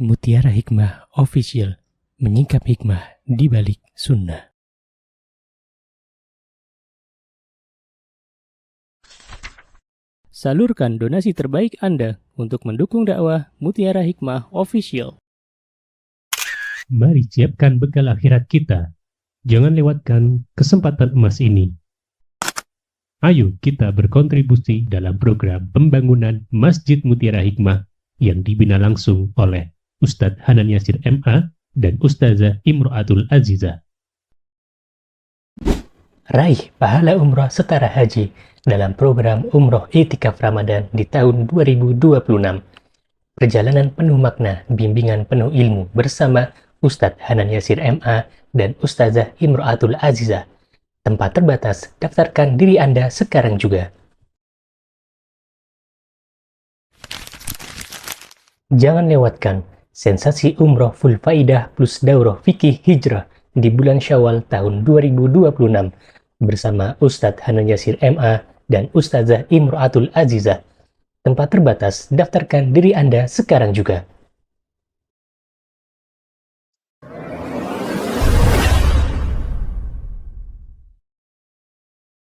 Mutiara Hikmah Official, menyingkap hikmah di balik sunnah. Salurkan donasi terbaik Anda untuk mendukung dakwah Mutiara Hikmah Official. Mari siapkan bekal akhirat kita. Jangan lewatkan kesempatan emas ini. Ayo kita berkontribusi dalam program pembangunan Masjid Mutiara Hikmah yang dibina langsung oleh Ustadz Hanan Yasir MA dan Ustazah Imro'atul Azizah. Raih pahala umroh setara haji dalam program Umroh I'tikaf Ramadan di tahun 2026. Perjalanan penuh makna, bimbingan penuh ilmu bersama Ustadz Hanan Yasir MA dan Ustazah Imro'atul Azizah. Tempat terbatas, daftarkan diri Anda sekarang juga. Jangan lewatkan sensasi umroh full faidah plus daurah fikih hijrah di bulan Syawal tahun 2026 bersama Ustadz Hanan Yasir MA dan Ustazah Imro'atul Azizah. Tempat terbatas, daftarkan diri Anda sekarang juga.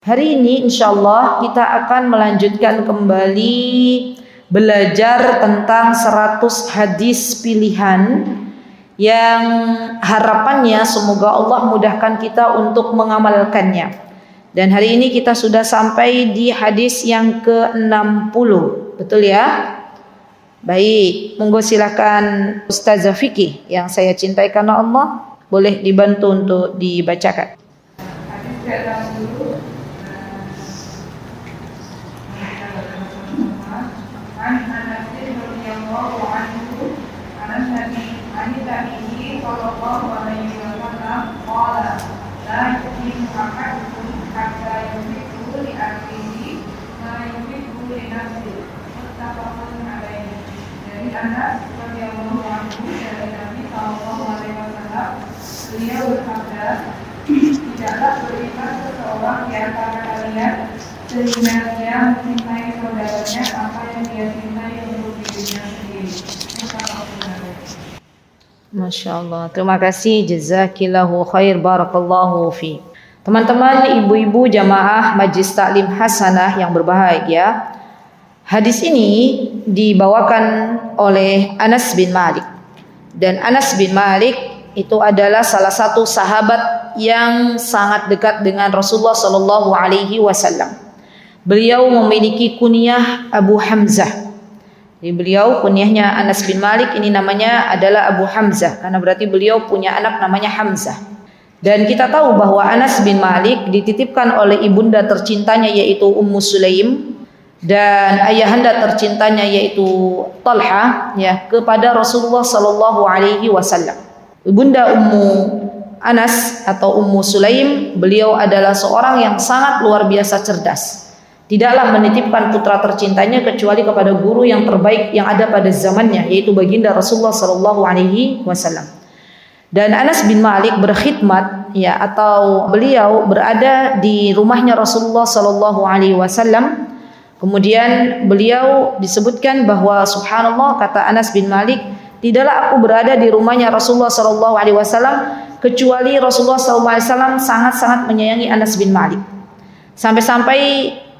Hari ini insya Allah kita akan melanjutkan kembali belajar tentang 100 hadis pilihan yang harapannya semoga Allah mudahkan kita untuk mengamalkannya. Dan hari ini kita sudah sampai di hadis yang ke-60, betul ya? Baik, monggo silakan Ustazah Fikih yang saya cintai karena Allah, boleh dibantu untuk dibacakan. Hadis ke-60. عن أنس رضي الله عنه عن النبي صلى الله عليه وسلم قال لا يؤمن أحدكم حتى يحب لأخيه ما يحب لنفسه متفق عليه. Dari Anas radhiyallahu anhu dari Nabi sallallahu alaihi wasallam, beliau bersabda, tidaklah beriman seseorang di antara kalian sehingga dia mencintai saudaranya apa yang dia cintai untuk dirinya sendiri. Masya Allah. Terima kasih. Jazakillahu khair. Barakallahu fi. Teman-teman, ibu-ibu jamaah Majlis Taklim Hasanah yang berbahagia, hadis ini dibawakan oleh Anas bin Malik. Dan Anas bin Malik itu adalah salah satu sahabat yang sangat dekat dengan Rasulullah sallallahu alaihi wasallam. Beliau memiliki kunyah Abu Hamzah. Jadi beliau kunyahnya Anas bin Malik ini namanya adalah Abu Hamzah karena berarti beliau punya anak namanya Hamzah. Dan kita tahu bahwa Anas bin Malik dititipkan oleh ibunda tercintanya yaitu Ummu Sulaim dan ayahanda tercintanya yaitu Talha ya kepada Rasulullah sallallahu alaihi wasallam. Ibunda Ummu Anas atau Ummu Sulaim, beliau adalah seorang yang sangat luar biasa cerdas. Tidaklah menitipkan putra tercintanya kecuali kepada guru yang terbaik yang ada pada zamannya, yaitu baginda Rasulullah sallallahu alaihi wasallam. Dan Anas bin Malik berkhidmat ya atau beliau berada di rumahnya Rasulullah sallallahu alaihi wasallam. Kemudian beliau disebutkan bahwa subhanallah, kata Anas bin Malik, tidaklah aku berada di rumahnya Rasulullah sallallahu alaihi wasallam kecuali Rasulullah sallallahu alaihi wasallam sangat-sangat menyayangi Anas bin Malik. Sampai-sampai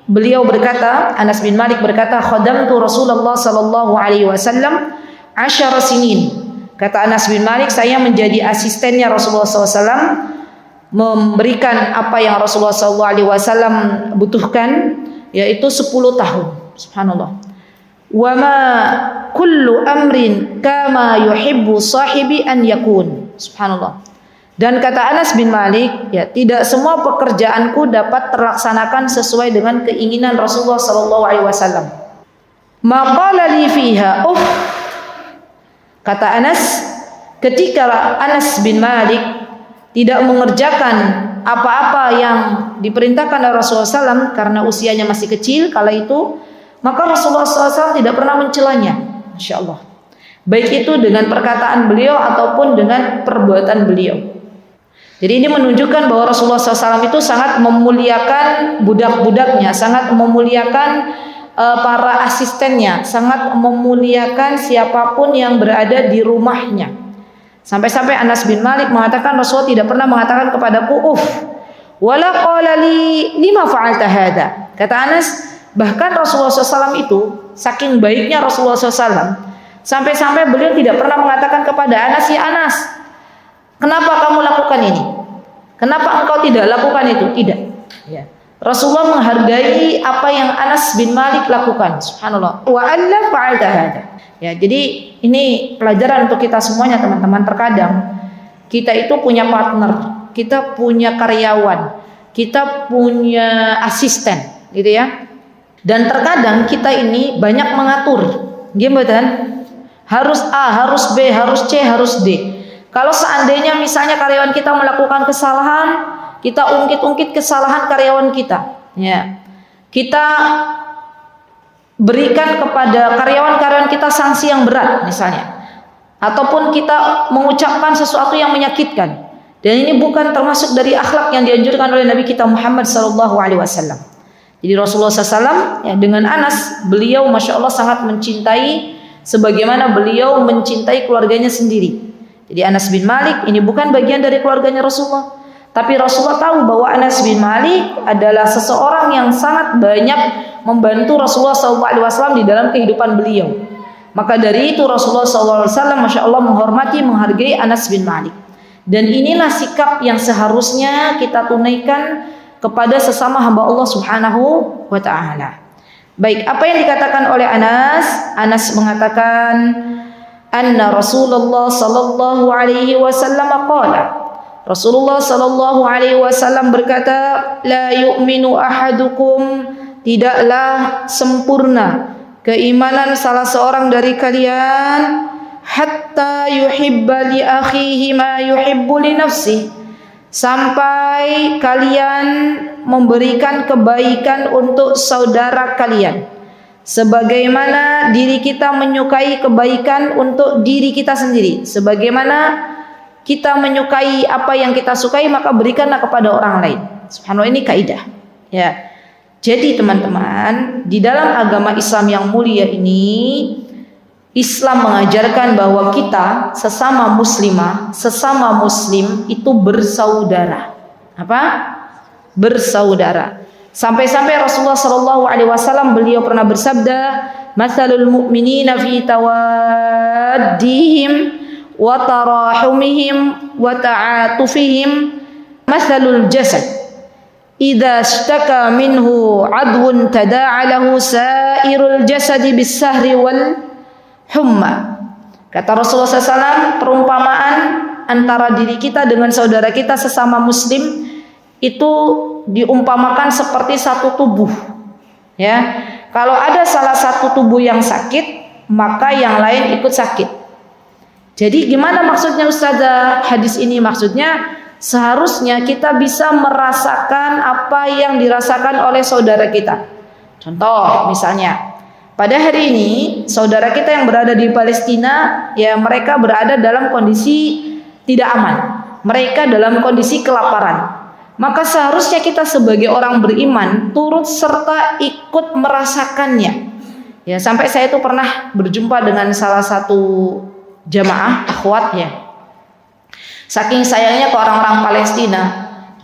beliau berkata, Anas bin Malik berkata, khadamtu Rasulullah sallallahu alaihi wasallam 10 sinin. Kata Anas bin Malik, saya menjadi asistennya Rasulullah SAW, memberikan apa yang Rasulullah SAW butuhkan, yaitu 10 tahun. Subhanallah. Wa ma kullu amrin kama yuhibbu sahibi an yakun. Subhanallah. Dan kata Anas bin Malik, ya, tidak semua pekerjaanku dapat terlaksanakan sesuai dengan keinginan Rasulullah sallallahu alaihi wasallam. Maqala li fiha kata Anas, ketika Anas bin Malik tidak mengerjakan apa-apa yang diperintahkan oleh Rasulullah SAW karena usianya masih kecil kala itu, maka Rasulullah SAW tidak pernah mencelanya. Masya Allah. Baik itu dengan perkataan beliau ataupun dengan perbuatan beliau. Jadi ini menunjukkan bahwa Rasulullah SAW itu sangat memuliakan budak-budaknya, sangat memuliakan para asistennya, sangat memuliakan siapapun yang berada di rumahnya. Sampai-sampai Anas bin Malik mengatakan Rasulullah tidak pernah mengatakan kepadaku wala qala li lima fa'alta hadza. Kata Anas, bahkan Rasulullah SAW itu saking baiknya Rasulullah SAW, sampai-sampai beliau tidak pernah mengatakan kepada Anas, ya Anas, kenapa kamu lakukan ini? Kenapa engkau tidak lakukan itu? Tidak. Ya. Rasulullah menghargai apa yang Anas bin Malik lakukan. Subhanallah. Wa alla fa'alta hadza. Ya, jadi ini pelajaran untuk kita semuanya, teman-teman. Terkadang kita itu punya partner, kita punya karyawan, kita punya asisten, gitu ya. Dan terkadang kita ini banyak mengatur. Gimana? Harus A, harus B, harus C, harus D. Kalau seandainya misalnya karyawan kita melakukan kesalahan, kita ungkit-ungkit kesalahan karyawan kita, ya. Kita berikan kepada karyawan-karyawan kita sanksi yang berat misalnya, ataupun kita mengucapkan sesuatu yang menyakitkan. Dan ini bukan termasuk dari akhlak yang dianjurkan oleh Nabi kita Muhammad SAW. Jadi Rasulullah SAW ya, dengan Anas, beliau Masya Allah sangat mencintai sebagaimana beliau mencintai keluarganya sendiri. Jadi Anas bin Malik ini bukan bagian dari keluarganya Rasulullah, tapi Rasulullah tahu bahwa Anas bin Malik adalah seseorang yang sangat banyak membantu Rasulullah SAW di dalam kehidupan beliau. Maka dari itu Rasulullah SAW Masya Allah menghormati, menghargai Anas bin Malik. Dan inilah sikap yang seharusnya kita tunaikan kepada sesama hamba Allah Subhanahu wa Ta'ala. Baik, apa yang dikatakan oleh Anas? Anas mengatakan, anna Rasulullah sallallahu alaihi wasallam qala. Rasulullah sallallahu alaihi wasallam berkata, la yu'minu ahadukum, tidaklah sempurna keimanan salah seorang dari kalian hatta yuhibba li akhihi ma yuhibbu li nafsihi, sampai kalian memberikan kebaikan untuk saudara kalian sebagaimana diri kita menyukai kebaikan untuk diri kita sendiri. Sebagaimana kita menyukai apa yang kita sukai, maka berikanlah kepada orang lain. Subhanallah, ini kaidah. Ya. Jadi teman-teman, di dalam agama Islam yang mulia ini, Islam mengajarkan bahwa kita sesama muslimah, sesama muslim itu bersaudara. Apa? Bersaudara. Sampai-sampai Rasulullah sallallahu alaihi wasallam beliau pernah bersabda, "Matsalul mu'minina fi tawaddihim wa tarahumihim wa ta'atufihim matsalul jasad. Idza ishtaka minhu 'adwun tada'a lahu sa'irul jasadi bis-sahri wal humma." Kata Rasulullah SAW, perumpamaan antara diri kita dengan saudara kita sesama muslim itu diumpamakan seperti satu tubuh. Ya, kalau ada salah satu tubuh yang sakit, maka yang lain ikut sakit. Jadi gimana maksudnya Ustazah? Hadis ini maksudnya seharusnya kita bisa merasakan apa yang dirasakan oleh saudara kita. Contoh misalnya, pada hari ini saudara kita yang berada di Palestina, ya mereka berada dalam kondisi tidak aman. Mereka dalam kondisi kelaparan. Maka seharusnya kita sebagai orang beriman turut serta ikut merasakannya. Ya, sampai saya itu pernah berjumpa dengan salah satu jamaah akhwat ya. Saking sayangnya ke orang-orang Palestina,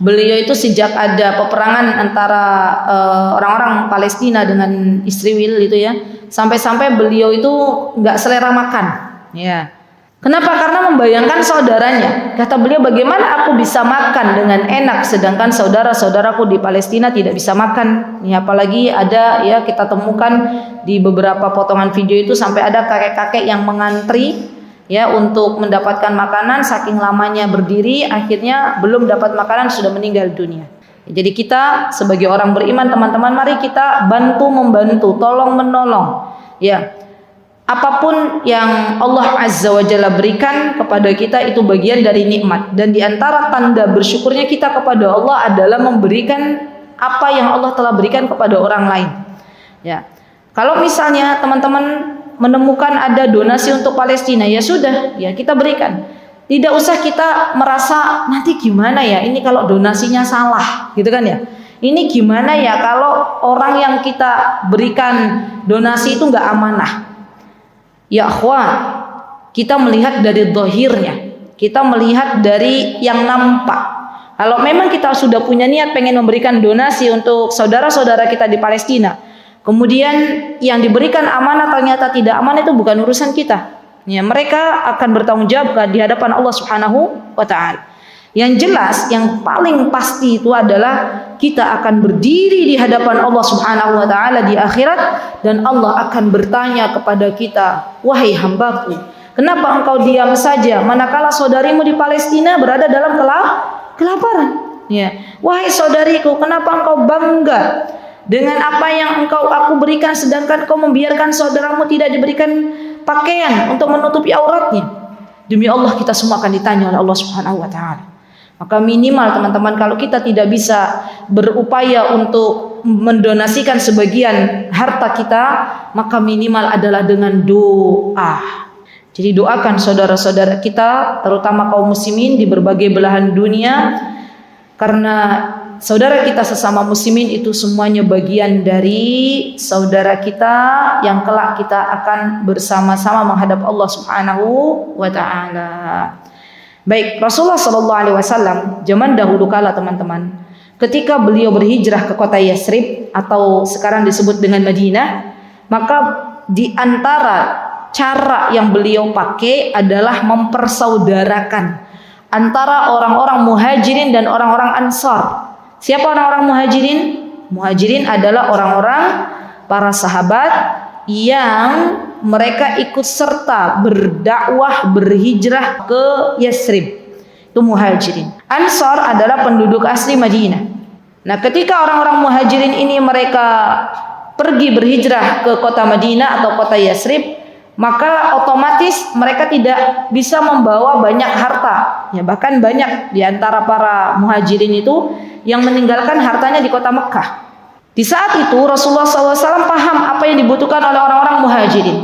beliau itu sejak ada peperangan antara orang-orang Palestina dengan Israel itu ya, sampai-sampai beliau itu nggak selera makan. Ya. Kenapa? Karena membayangkan saudaranya. Kata beliau, bagaimana aku bisa makan dengan enak sedangkan saudara-saudaraku di Palestina tidak bisa makan. Ya, apalagi ada ya kita temukan di beberapa potongan video itu sampai ada kakek-kakek yang mengantri ya untuk mendapatkan makanan, saking lamanya berdiri akhirnya belum dapat makanan sudah meninggal dunia. Jadi kita sebagai orang beriman teman-teman, mari kita bantu membantu, tolong menolong. Ya. Apapun yang Allah Azza wa Jalla berikan kepada kita itu bagian dari nikmat, dan di antara tanda bersyukurnya kita kepada Allah adalah memberikan apa yang Allah telah berikan kepada orang lain. Ya. Kalau misalnya teman-teman menemukan ada donasi untuk Palestina, ya sudah, ya kita berikan. Tidak usah kita merasa nanti gimana ya ini kalau donasinya salah, gitu kan ya. ini gimana ya kalau orang yang kita berikan donasi itu nggak amanah? Ya akhwan, kita melihat dari zahirnya, kita melihat dari yang nampak. Kalau memang kita sudah punya niat pengen memberikan donasi untuk saudara-saudara kita di Palestina, kemudian yang diberikan amanah ternyata tidak amanah, itu bukan urusan kita. Ya, mereka akan bertanggung jawab di hadapan Allah Subhanahu wa taala. Yang jelas, yang paling pasti itu adalah kita akan berdiri di hadapan Allah Subhanahu wa taala di akhirat, dan Allah akan bertanya kepada kita, "Wahai hambaku, kenapa engkau diam saja manakala saudarimu di Palestina berada dalam kelaparan? Ya. Wahai saudariku, kenapa engkau bangga dengan apa yang aku berikan sedangkan kau membiarkan saudaramu tidak diberikan pakaian untuk menutupi auratnya?" Demi Allah, kita semua akan ditanya oleh Allah Subhanahu wa taala. Maka minimal teman-teman, kalau kita tidak bisa berupaya untuk mendonasikan sebagian harta kita, maka minimal adalah dengan doa. Jadi doakan saudara-saudara kita, terutama kaum muslimin di berbagai belahan dunia, karena saudara kita sesama muslimin itu semuanya bagian dari saudara kita yang kelak kita akan bersama-sama menghadap Allah Subhanahu wa taala. Baik, Rasulullah SAW zaman dahulu kala teman-teman, ketika beliau berhijrah ke kota Yathrib atau sekarang disebut dengan Madinah, maka di antara cara yang beliau pakai adalah mempersaudarakan antara orang-orang muhajirin dan orang-orang ansar. Siapa orang-orang muhajirin? Muhajirin adalah orang-orang para sahabat yang mereka ikut serta berdakwah, berhijrah ke Yathrib. Itu muhajirin. Ansar adalah penduduk asli Madinah. Nah, ketika orang-orang muhajirin ini mereka pergi berhijrah ke kota Madinah atau kota Yathrib, maka otomatis mereka tidak bisa membawa banyak harta. Ya, bahkan banyak di antara para muhajirin itu yang meninggalkan hartanya di kota Mekah. Di saat itu Rasulullah SAW paham apa yang dibutuhkan oleh orang-orang muhajirin.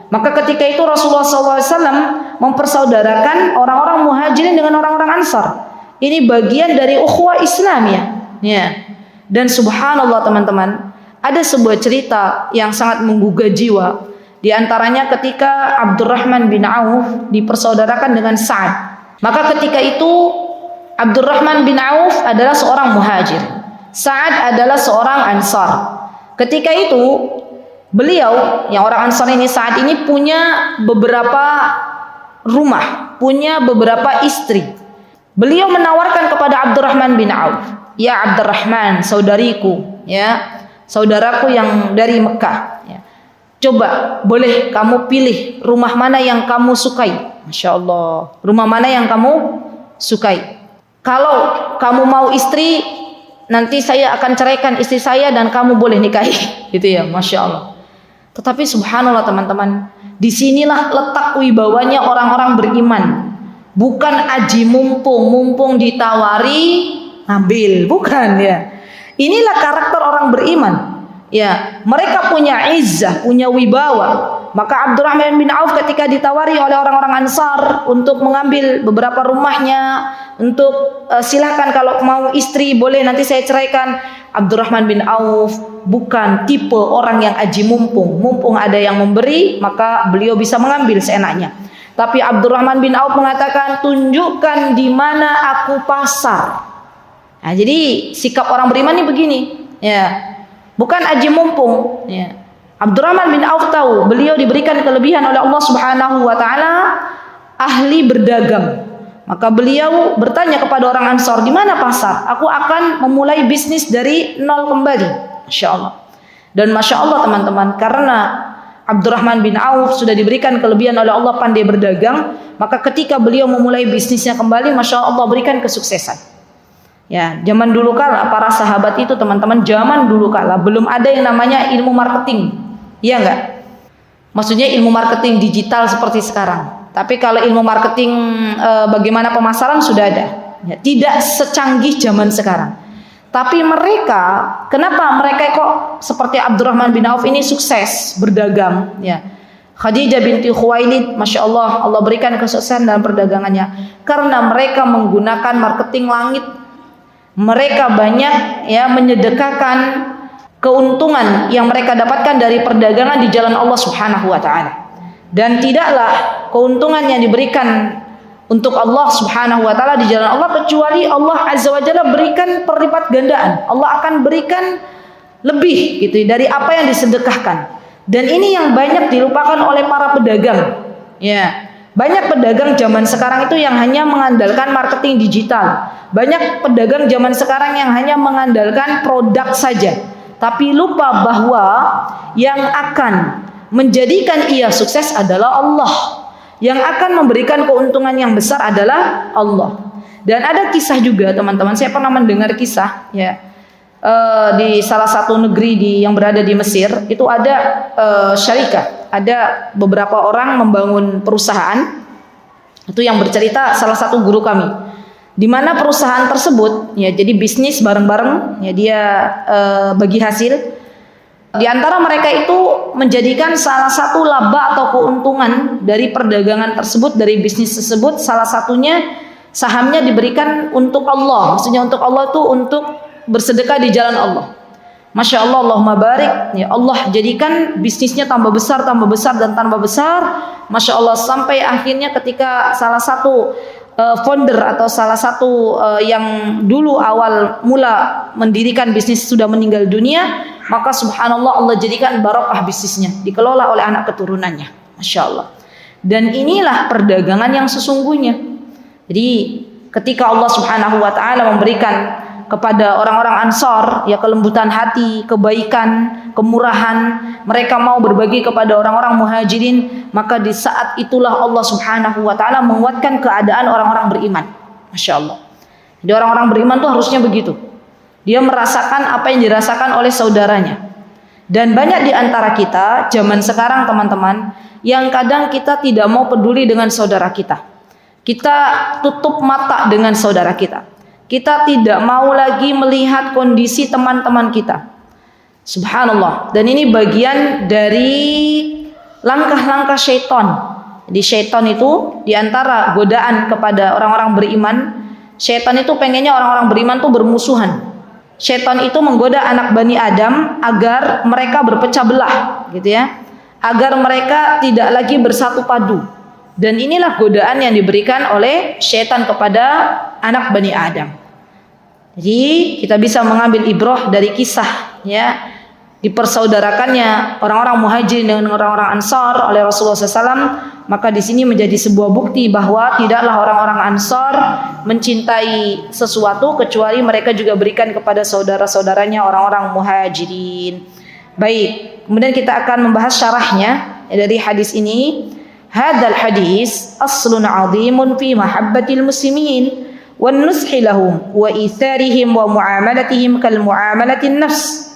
Maka ketika itu Rasulullah SAW mempersaudarakan orang-orang muhajirin dengan orang-orang ansar. Ini bagian dari ukhuwah Islamiyah. Ya. Dan subhanallah teman-teman, ada sebuah cerita yang sangat menggugah jiwa. Di antaranya ketika Abdurrahman bin Auf dipersaudarakan dengan Sa'ad. Maka ketika itu Abdurrahman bin Auf adalah seorang muhajir, Sa'ad adalah seorang ansar. Ketika itu beliau, yang orang ansar ini, Sa'ad ini punya beberapa rumah, punya beberapa istri. Beliau menawarkan kepada Abdurrahman bin Auf, "Ya Abdurrahman, saudariku, ya, saudaraku yang dari Mekah, ya. Coba boleh kamu pilih rumah mana yang kamu sukai." Masya Allah, rumah mana yang kamu sukai? Kalau kamu mau istri, nanti saya akan ceraikan istri saya dan kamu boleh nikahi. Gitu ya, Masya Allah. Tetapi subhanallah teman-teman, disinilah letak wibawanya orang-orang beriman. Bukan aji mumpung ditawari ngambil, bukan ya. Inilah karakter orang beriman. Ya, mereka punya izzah, punya wibawa. Maka Abdurrahman bin Auf ketika ditawari oleh orang-orang Ansar untuk mengambil beberapa rumahnya, untuk silakan kalau mau istri boleh nanti saya ceraikan. Abdurrahman bin Auf bukan tipe orang yang aji mumpung. Mumpung ada yang memberi, maka beliau bisa mengambil seenaknya. Tapi Abdurrahman bin Auf mengatakan, "Tunjukkan di mana aku pasar." Nah, jadi sikap orang beriman ini begini, ya. Bukan aji mumpung, ya. Abdurrahman bin Auf tahu beliau diberikan kelebihan oleh Allah Subhanahu wa taala, ahli berdagang. Maka beliau bertanya kepada orang Ansar, "Di mana pasar? Aku akan memulai bisnis dari nol kembali." Masya Allah. Dan Masya Allah teman-teman, karena Abdurrahman bin Auf sudah diberikan kelebihan oleh Allah pandai berdagang, maka ketika beliau memulai bisnisnya kembali, Masya Allah berikan kesuksesan. Ya, zaman dulu kala para sahabat itu teman-teman, zaman dulu kala belum ada yang namanya ilmu marketing. Iya enggak? Maksudnya ilmu marketing digital seperti sekarang. Tapi kalau ilmu marketing bagaimana pemasaran sudah ada. Ya, tidak secanggih zaman sekarang. Tapi mereka, kenapa mereka kok seperti Abdurrahman bin Auf ini sukses berdagang? Ya. Khadijah binti Khuwailid, Masya Allah, Allah berikan kesuksesan dalam perdagangannya. Karena mereka menggunakan marketing langit. Mereka banyak ya menyedekahkan keuntungan yang mereka dapatkan dari perdagangan di jalan Allah Subhanahu wa taala. Dan tidaklah keuntungan yang diberikan untuk Allah Subhanahu wa taala di jalan Allah kecuali Allah Azza wa Jalla berikan perlipat gandaan. Allah akan berikan lebih gitu dari apa yang disedekahkan. Dan ini yang banyak dilupakan oleh para pedagang. Ya, banyak pedagang zaman sekarang itu yang hanya mengandalkan marketing digital. Banyak pedagang zaman sekarang yang hanya mengandalkan produk saja, tapi lupa bahwa yang akan menjadikan ia sukses adalah Allah. Yang akan memberikan keuntungan yang besar adalah Allah. Dan ada kisah juga teman-teman, saya pernah mendengar kisah ya, di salah satu negeri yang berada di Mesir itu ada syarikat, ada beberapa orang membangun perusahaan. Itu yang bercerita salah satu guru kami, di mana perusahaan tersebut ya jadi bisnis bareng-bareng ya, dia bagi hasil. Di antara mereka itu menjadikan salah satu laba atau keuntungan dari perdagangan tersebut, dari bisnis tersebut, salah satunya sahamnya diberikan untuk Allah. Maksudnya untuk Allah itu untuk bersedekah di jalan Allah. Masya Allah, Allahumma barik. Ya Allah jadikan bisnisnya tambah besar dan tambah besar. Masya Allah, sampai akhirnya ketika salah satu founder atau salah satu yang dulu awal mula mendirikan bisnis sudah meninggal dunia, maka subhanallah Allah jadikan barokah bisnisnya, dikelola oleh anak keturunannya. Masya Allah. Dan inilah perdagangan yang sesungguhnya. Jadi ketika Allah Subhanahu wa taala memberikan kepada orang-orang Ansor ya kelembutan hati, kebaikan, kemurahan, mereka mau berbagi kepada orang-orang Muhajirin, maka di saat itulah Allah Subhanahu wa taala menguatkan keadaan orang-orang beriman. Masya Allah. Jadi orang-orang beriman tuh harusnya begitu. Dia merasakan apa yang dirasakan oleh saudaranya. Dan banyak di antara kita zaman sekarang teman-teman yang kadang kita tidak mau peduli dengan saudara kita. Kita tutup mata dengan saudara kita. Kita tidak mau lagi melihat kondisi teman-teman kita. Subhanallah. Dan ini bagian dari langkah-langkah syaitan. Jadi syaitan itu diantara godaan kepada orang-orang beriman, syaitan itu pengennya orang-orang beriman tuh bermusuhan. Syaitan itu menggoda anak Bani Adam agar mereka berpecah belah, gitu ya. Agar mereka tidak lagi bersatu padu. Dan inilah godaan yang diberikan oleh syaitan kepada anak Bani Adam. Jadi kita bisa mengambil ibrah dari kisah ya, dipersaudarakannya orang-orang Muhajirin dengan orang-orang Ansar oleh Rasulullah SAW. Maka di sini menjadi sebuah bukti bahwa tidaklah orang-orang Ansar mencintai sesuatu kecuali mereka juga berikan kepada saudara-saudaranya orang-orang Muhajirin. Baik, kemudian kita akan membahas syarahnya dari hadis ini. Hadzal hadis aslun 'azimun fi mahabbatil muslimin wan nushi lahum wa itharihim wa muamalatihim kal muamalatin nafs.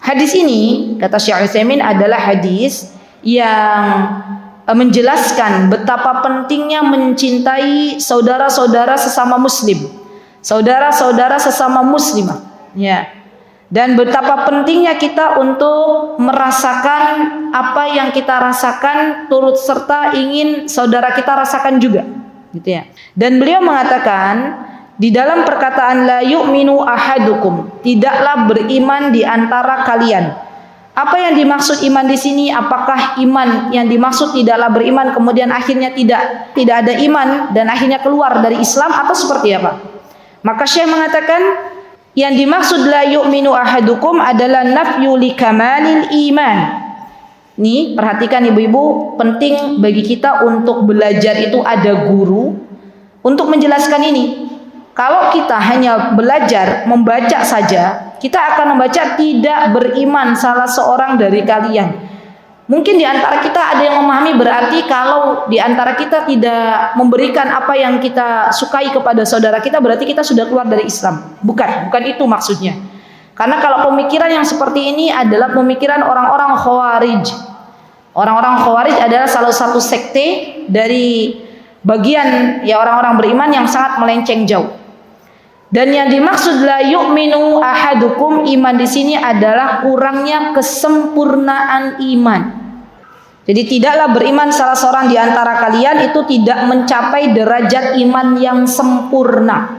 Hadis ini kata Syekh Utsaimin adalah hadis yang menjelaskan betapa pentingnya mencintai saudara-saudara sesama muslim, saudara-saudara sesama muslimah, ya. Dan betapa pentingnya kita untuk merasakan apa yang kita rasakan, turut serta ingin saudara kita rasakan juga, gitu ya. Dan beliau mengatakan di dalam perkataan la yu'minu ahadukum, tidaklah beriman di antara kalian. Apa yang dimaksud iman di sini? Apakah iman yang dimaksud tidaklah beriman kemudian akhirnya tidak ada iman dan akhirnya keluar dari Islam, atau seperti apa? Maka Syekh mengatakan yang dimaksud la yu'minu ahadukum adalah nafyu li kamalil iman. Nih, perhatikan ibu-ibu, penting bagi kita untuk belajar itu ada guru untuk menjelaskan ini. Kalau kita hanya belajar membaca saja, kita akan membaca tidak beriman salah seorang dari kalian. Mungkin di antara kita ada yang memahami berarti kalau di antara kita tidak memberikan apa yang kita sukai kepada saudara kita, berarti kita sudah keluar dari Islam. Bukan itu maksudnya. Karena kalau pemikiran yang seperti ini adalah pemikiran orang-orang Khawarij. Orang-orang Khawarij adalah salah satu sekte dari bagian ya orang-orang beriman yang sangat melenceng jauh. Dan yang dimaksud la yu'minu ahadukum, iman di sini adalah kurangnya kesempurnaan iman. Jadi tidaklah beriman salah seorang di antara kalian itu tidak mencapai derajat iman yang sempurna.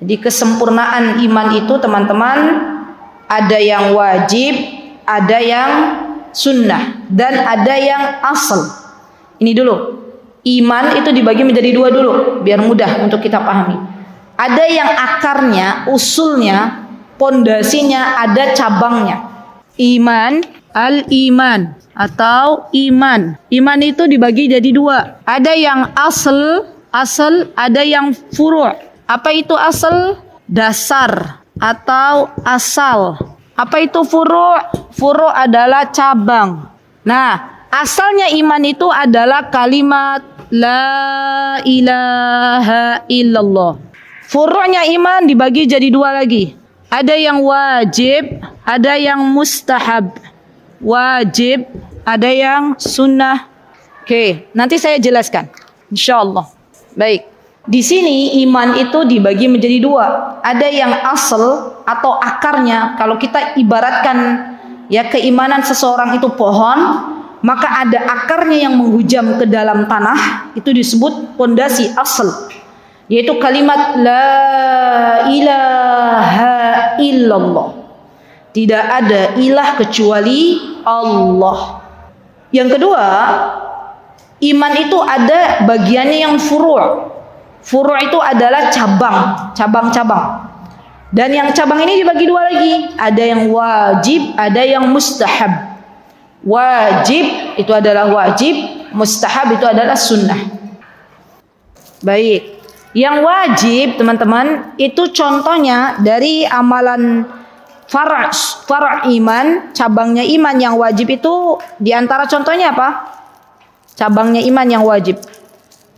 Jadi kesempurnaan iman itu teman-teman ada yang wajib, ada yang sunnah, dan ada yang asal. Ini dulu. Iman itu dibagi menjadi dua dulu, biar mudah untuk kita pahami. Ada yang akarnya, usulnya, pondasinya, ada cabangnya. Iman, al-iman atau iman. Iman itu dibagi jadi dua. Ada yang asal, ada yang furu'. Apa itu asal? Dasar atau asal. Apa itu furu'? Furu' adalah cabang. Nah, asalnya iman itu adalah kalimat la ilaha illallah. Furu'nya iman dibagi jadi dua lagi. Ada yang wajib, ada yang mustahab. Wajib, ada yang sunnah. Oke, nanti saya jelaskan, insyaallah. Baik, di sini iman itu dibagi menjadi dua. Ada yang asal atau akarnya. Kalau kita ibaratkan ya keimanan seseorang itu pohon, maka ada akarnya yang menghujam ke dalam tanah, itu disebut pondasi asal, yaitu kalimat la ilaha illallah. Tidak ada ilah kecuali Allah. Yang kedua, iman itu ada bagiannya yang furu'. Furu' itu adalah cabang-cabang. Dan yang cabang ini dibagi dua lagi. Ada yang wajib, ada yang mustahab. Wajib itu adalah wajib, mustahab itu adalah sunnah. Baik. Yang wajib teman-teman itu contohnya dari amalan far' iman, cabangnya iman yang wajib itu diantara contohnya apa? Cabangnya iman yang wajib.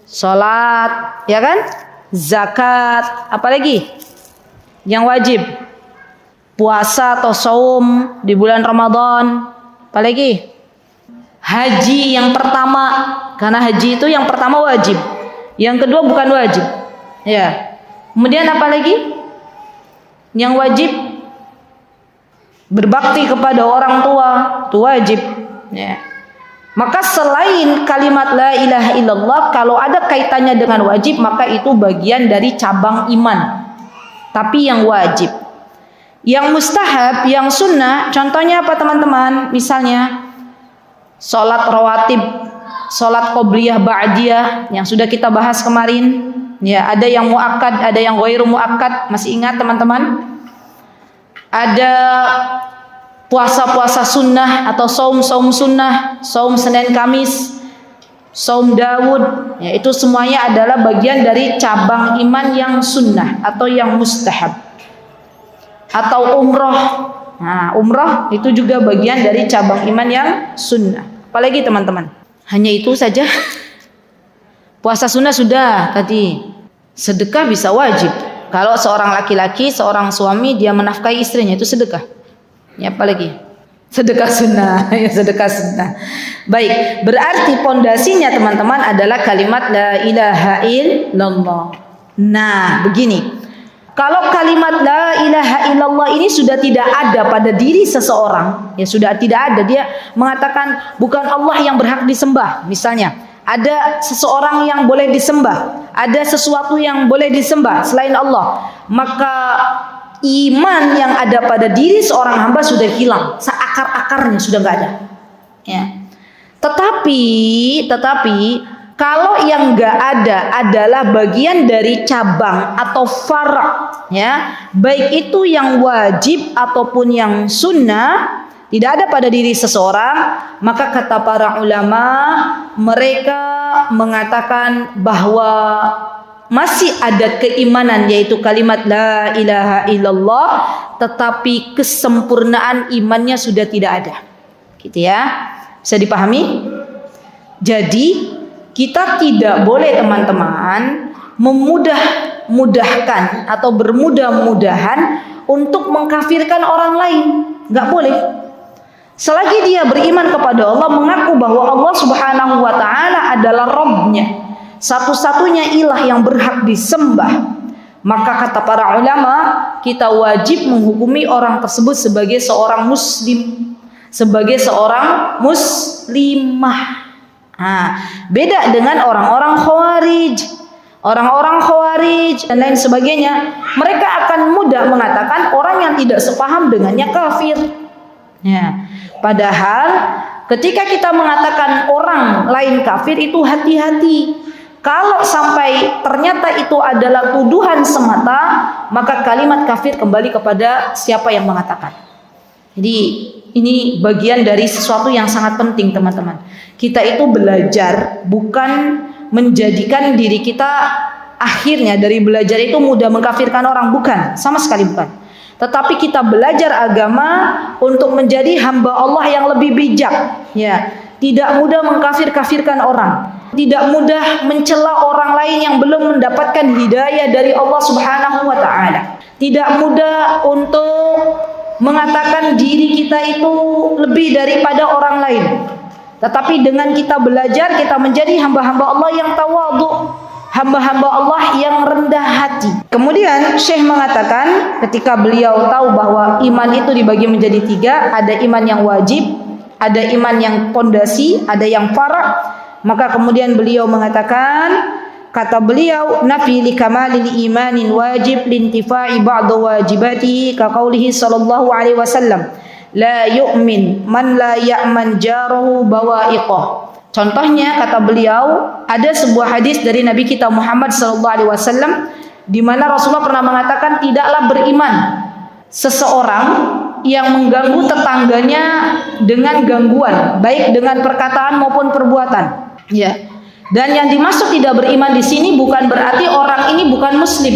Salat, ya kan? Zakat, apalagi? Yang wajib. Puasa atau saum di bulan Ramadan, apalagi? Haji yang pertama, karena haji itu yang pertama wajib. Yang kedua bukan wajib. Ya. Kemudian apa lagi? Yang wajib berbakti kepada orang tua, itu wajib. Ya. Maka selain kalimat la ilaha illallah, kalau ada kaitannya dengan wajib, maka itu bagian dari cabang iman. Tapi yang wajib. Yang mustahab, yang sunnah, contohnya apa teman-teman? Misalnya salat rawatib, salat qobliyah ba'diyah yang sudah kita bahas kemarin. Ya, ada yang muakkad, ada yang ghairu muakkad. Masih ingat teman-teman? Ada puasa-puasa sunnah atau saum-saum sunnah, saum Senin Kamis, saum Daud. Ya, itu semuanya adalah bagian dari cabang iman yang sunnah atau yang mustahab. Atau umroh. Nah, umroh itu juga bagian dari cabang iman yang sunnah. Apalagi teman-teman? Hanya itu saja. Puasa sunnah sudah tadi. Sedekah bisa wajib. Kalau seorang laki-laki, seorang suami dia menafkahi istrinya itu sedekah. Ya, apalagi? Sedekah sunnah. Ya, sedekah sunnah. Baik, berarti pondasinya teman-teman adalah kalimat la ilaha illallah. Nah, begini. Kalau kalimat la ilaha illallah ini sudah tidak ada pada diri seseorang, ya sudah tidak ada, dia mengatakan bukan Allah yang berhak disembah. Misalnya, ada seseorang yang boleh disembah, ada sesuatu yang boleh disembah selain Allah, maka iman yang ada pada diri seorang hamba sudah hilang, seakar-akarnya sudah nggak ada. Ya. Tetapi kalau yang nggak ada adalah bagian dari cabang atau far', ya, baik itu yang wajib ataupun yang sunnah, tidak ada pada diri seseorang, maka kata para ulama mereka mengatakan bahwa masih ada keimanan, yaitu kalimat la ilaha illallah, tetapi kesempurnaan imannya sudah tidak ada. Gitu ya. Bisa dipahami? Jadi kita tidak boleh teman-teman memudahkan atau bermudah-mudahan untuk mengkafirkan orang lain. Nggak boleh. Selagi dia beriman kepada Allah, mengaku bahwa Allah Subhanahu wa ta'ala adalah Rabb-nya, satu-satunya ilah yang berhak disembah, maka kata para ulama, kita wajib menghukumi orang tersebut sebagai seorang muslim, sebagai seorang muslimah. Nah, beda dengan orang-orang Khawarij. orang-orang Khawarij dan lain sebagainya, mereka akan mudah mengatakan orang yang tidak sepaham dengannya kafir. Ya. Padahal ketika kita mengatakan orang lain kafir itu hati-hati. Kalau sampai ternyata itu adalah tuduhan semata, maka kalimat kafir kembali kepada siapa yang mengatakan. Jadi ini bagian dari sesuatu yang sangat penting, teman-teman. Kita itu belajar bukan menjadikan diri kita akhirnya dari belajar itu mudah mengkafirkan orang, bukan, sama sekali bukan. Tetapi kita belajar agama untuk menjadi hamba Allah yang lebih bijak, ya. Tidak mudah mengkafir-kafirkan orang, tidak mudah mencela orang lain yang belum mendapatkan hidayah dari Allah Subhanahu wa taala. Tidak mudah untuk mengatakan diri kita itu lebih daripada orang lain. Tetapi dengan kita belajar, kita menjadi hamba-hamba Allah yang tawadhu, hamba-hamba Allah yang rendah hati. Kemudian Syekh mengatakan ketika beliau tahu bahwa iman itu dibagi menjadi 3, ada iman yang wajib, ada iman yang pondasi, ada yang fara', maka kemudian beliau mengatakan, kata beliau, nafi li kamalil imanin wajib lintifa'i ba'du wajibatihi ka qaulihi sallallahu alaihi wasallam, la yu'min man la ya'man jarahu bawa'iqah. Contohnya kata beliau, ada sebuah hadis dari Nabi kita Muhammad sallallahu alaihi wasallam di mana Rasulullah pernah mengatakan tidaklah beriman seseorang yang mengganggu tetangganya dengan gangguan, baik dengan perkataan maupun perbuatan. Ya. Dan yang dimaksud tidak beriman di sini bukan berarti orang ini bukan muslim,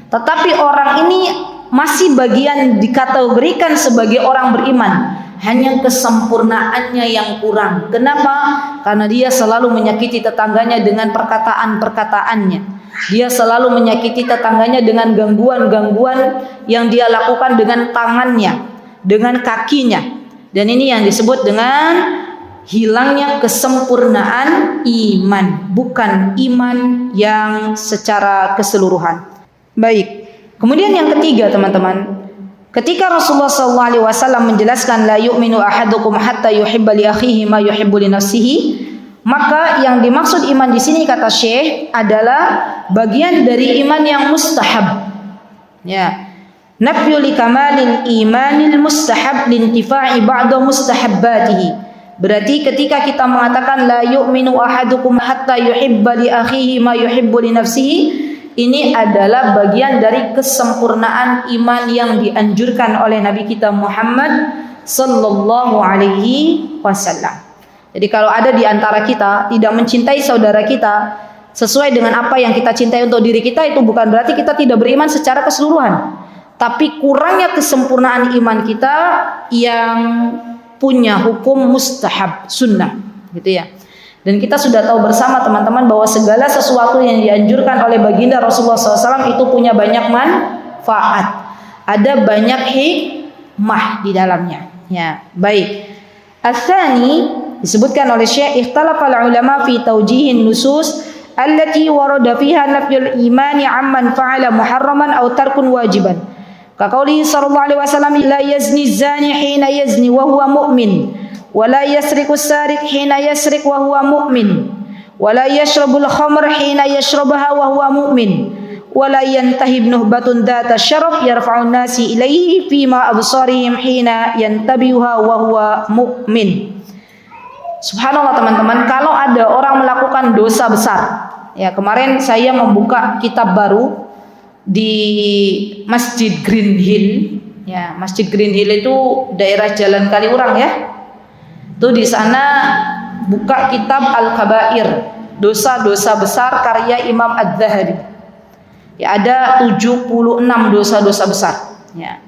tetapi orang ini masih bagian dikategorikan sebagai orang beriman, hanya kesempurnaannya yang kurang. Kenapa? Karena dia selalu menyakiti tetangganya dengan perkataan-perkataannya. Dia selalu menyakiti tetangganya dengan gangguan-gangguan yang dia lakukan dengan tangannya, dengan kakinya. Dan ini yang disebut dengan hilangnya kesempurnaan iman, bukan iman yang secara keseluruhan. Baik. Kemudian yang ketiga, teman-teman, ketika Rasulullah SAW menjelaskan la yu'minu ahadukum hatta yuhibba li akhihi ma yuhibbu li nafsihi, maka yang dimaksud iman di sini kata Syekh adalah bagian dari iman yang mustahab. Ya. Nafyu li kamalil imanil mustahab lintifa'i ba'da mustahabbatihi. Berarti ketika kita mengatakan la yu'minu ahadukum hatta yuhibba li akhihi ma yuhibbu li nafsihi, ini adalah bagian dari kesempurnaan iman yang dianjurkan oleh Nabi kita Muhammad sallallahu alaihi wasallam. Jadi kalau ada di antara kita tidak mencintai saudara kita sesuai dengan apa yang kita cintai untuk diri kita, itu bukan berarti kita tidak beriman secara keseluruhan. Tapi kurangnya kesempurnaan iman kita yang punya hukum mustahab, sunnah, gitu ya. Dan kita sudah tahu bersama teman-teman bahwa segala sesuatu yang dianjurkan oleh baginda Rasulullah SAW itu punya banyak manfaat, ada banyak hikmah di dalamnya. Ya, baik. Ats-tsani disebutkan oleh Syekh, ikhtalafa ulama fi taujihin nusus allati warada fiha nafyul imani amman fa'ala muharraman aw tarkun wajiban. Ka qauli sallallahu alaihi wasallam, la yazni zani hina yazni wa huwa mu'min. ولا يسرق السارق حين يسرق وهو مؤمن ولا يشرب الخمر حين يشربها وهو مؤمن ولا ينتهب نهبة ذات الشرف يرفع الناس إليه فيما أبصارهم حين ينتبهها وهو مؤمن. Subhanallah teman-teman, kalau ada orang melakukan dosa besar, ya kemarin saya membuka kitab baru di Masjid Green Hill, ya Masjid Green Hill itu daerah Jalan Kaliurang ya. Itu di sana buka kitab Al-Kabair, dosa-dosa besar karya Imam Adz-Dzahabi. Ya, ada 76 dosa-dosa besar. Ya.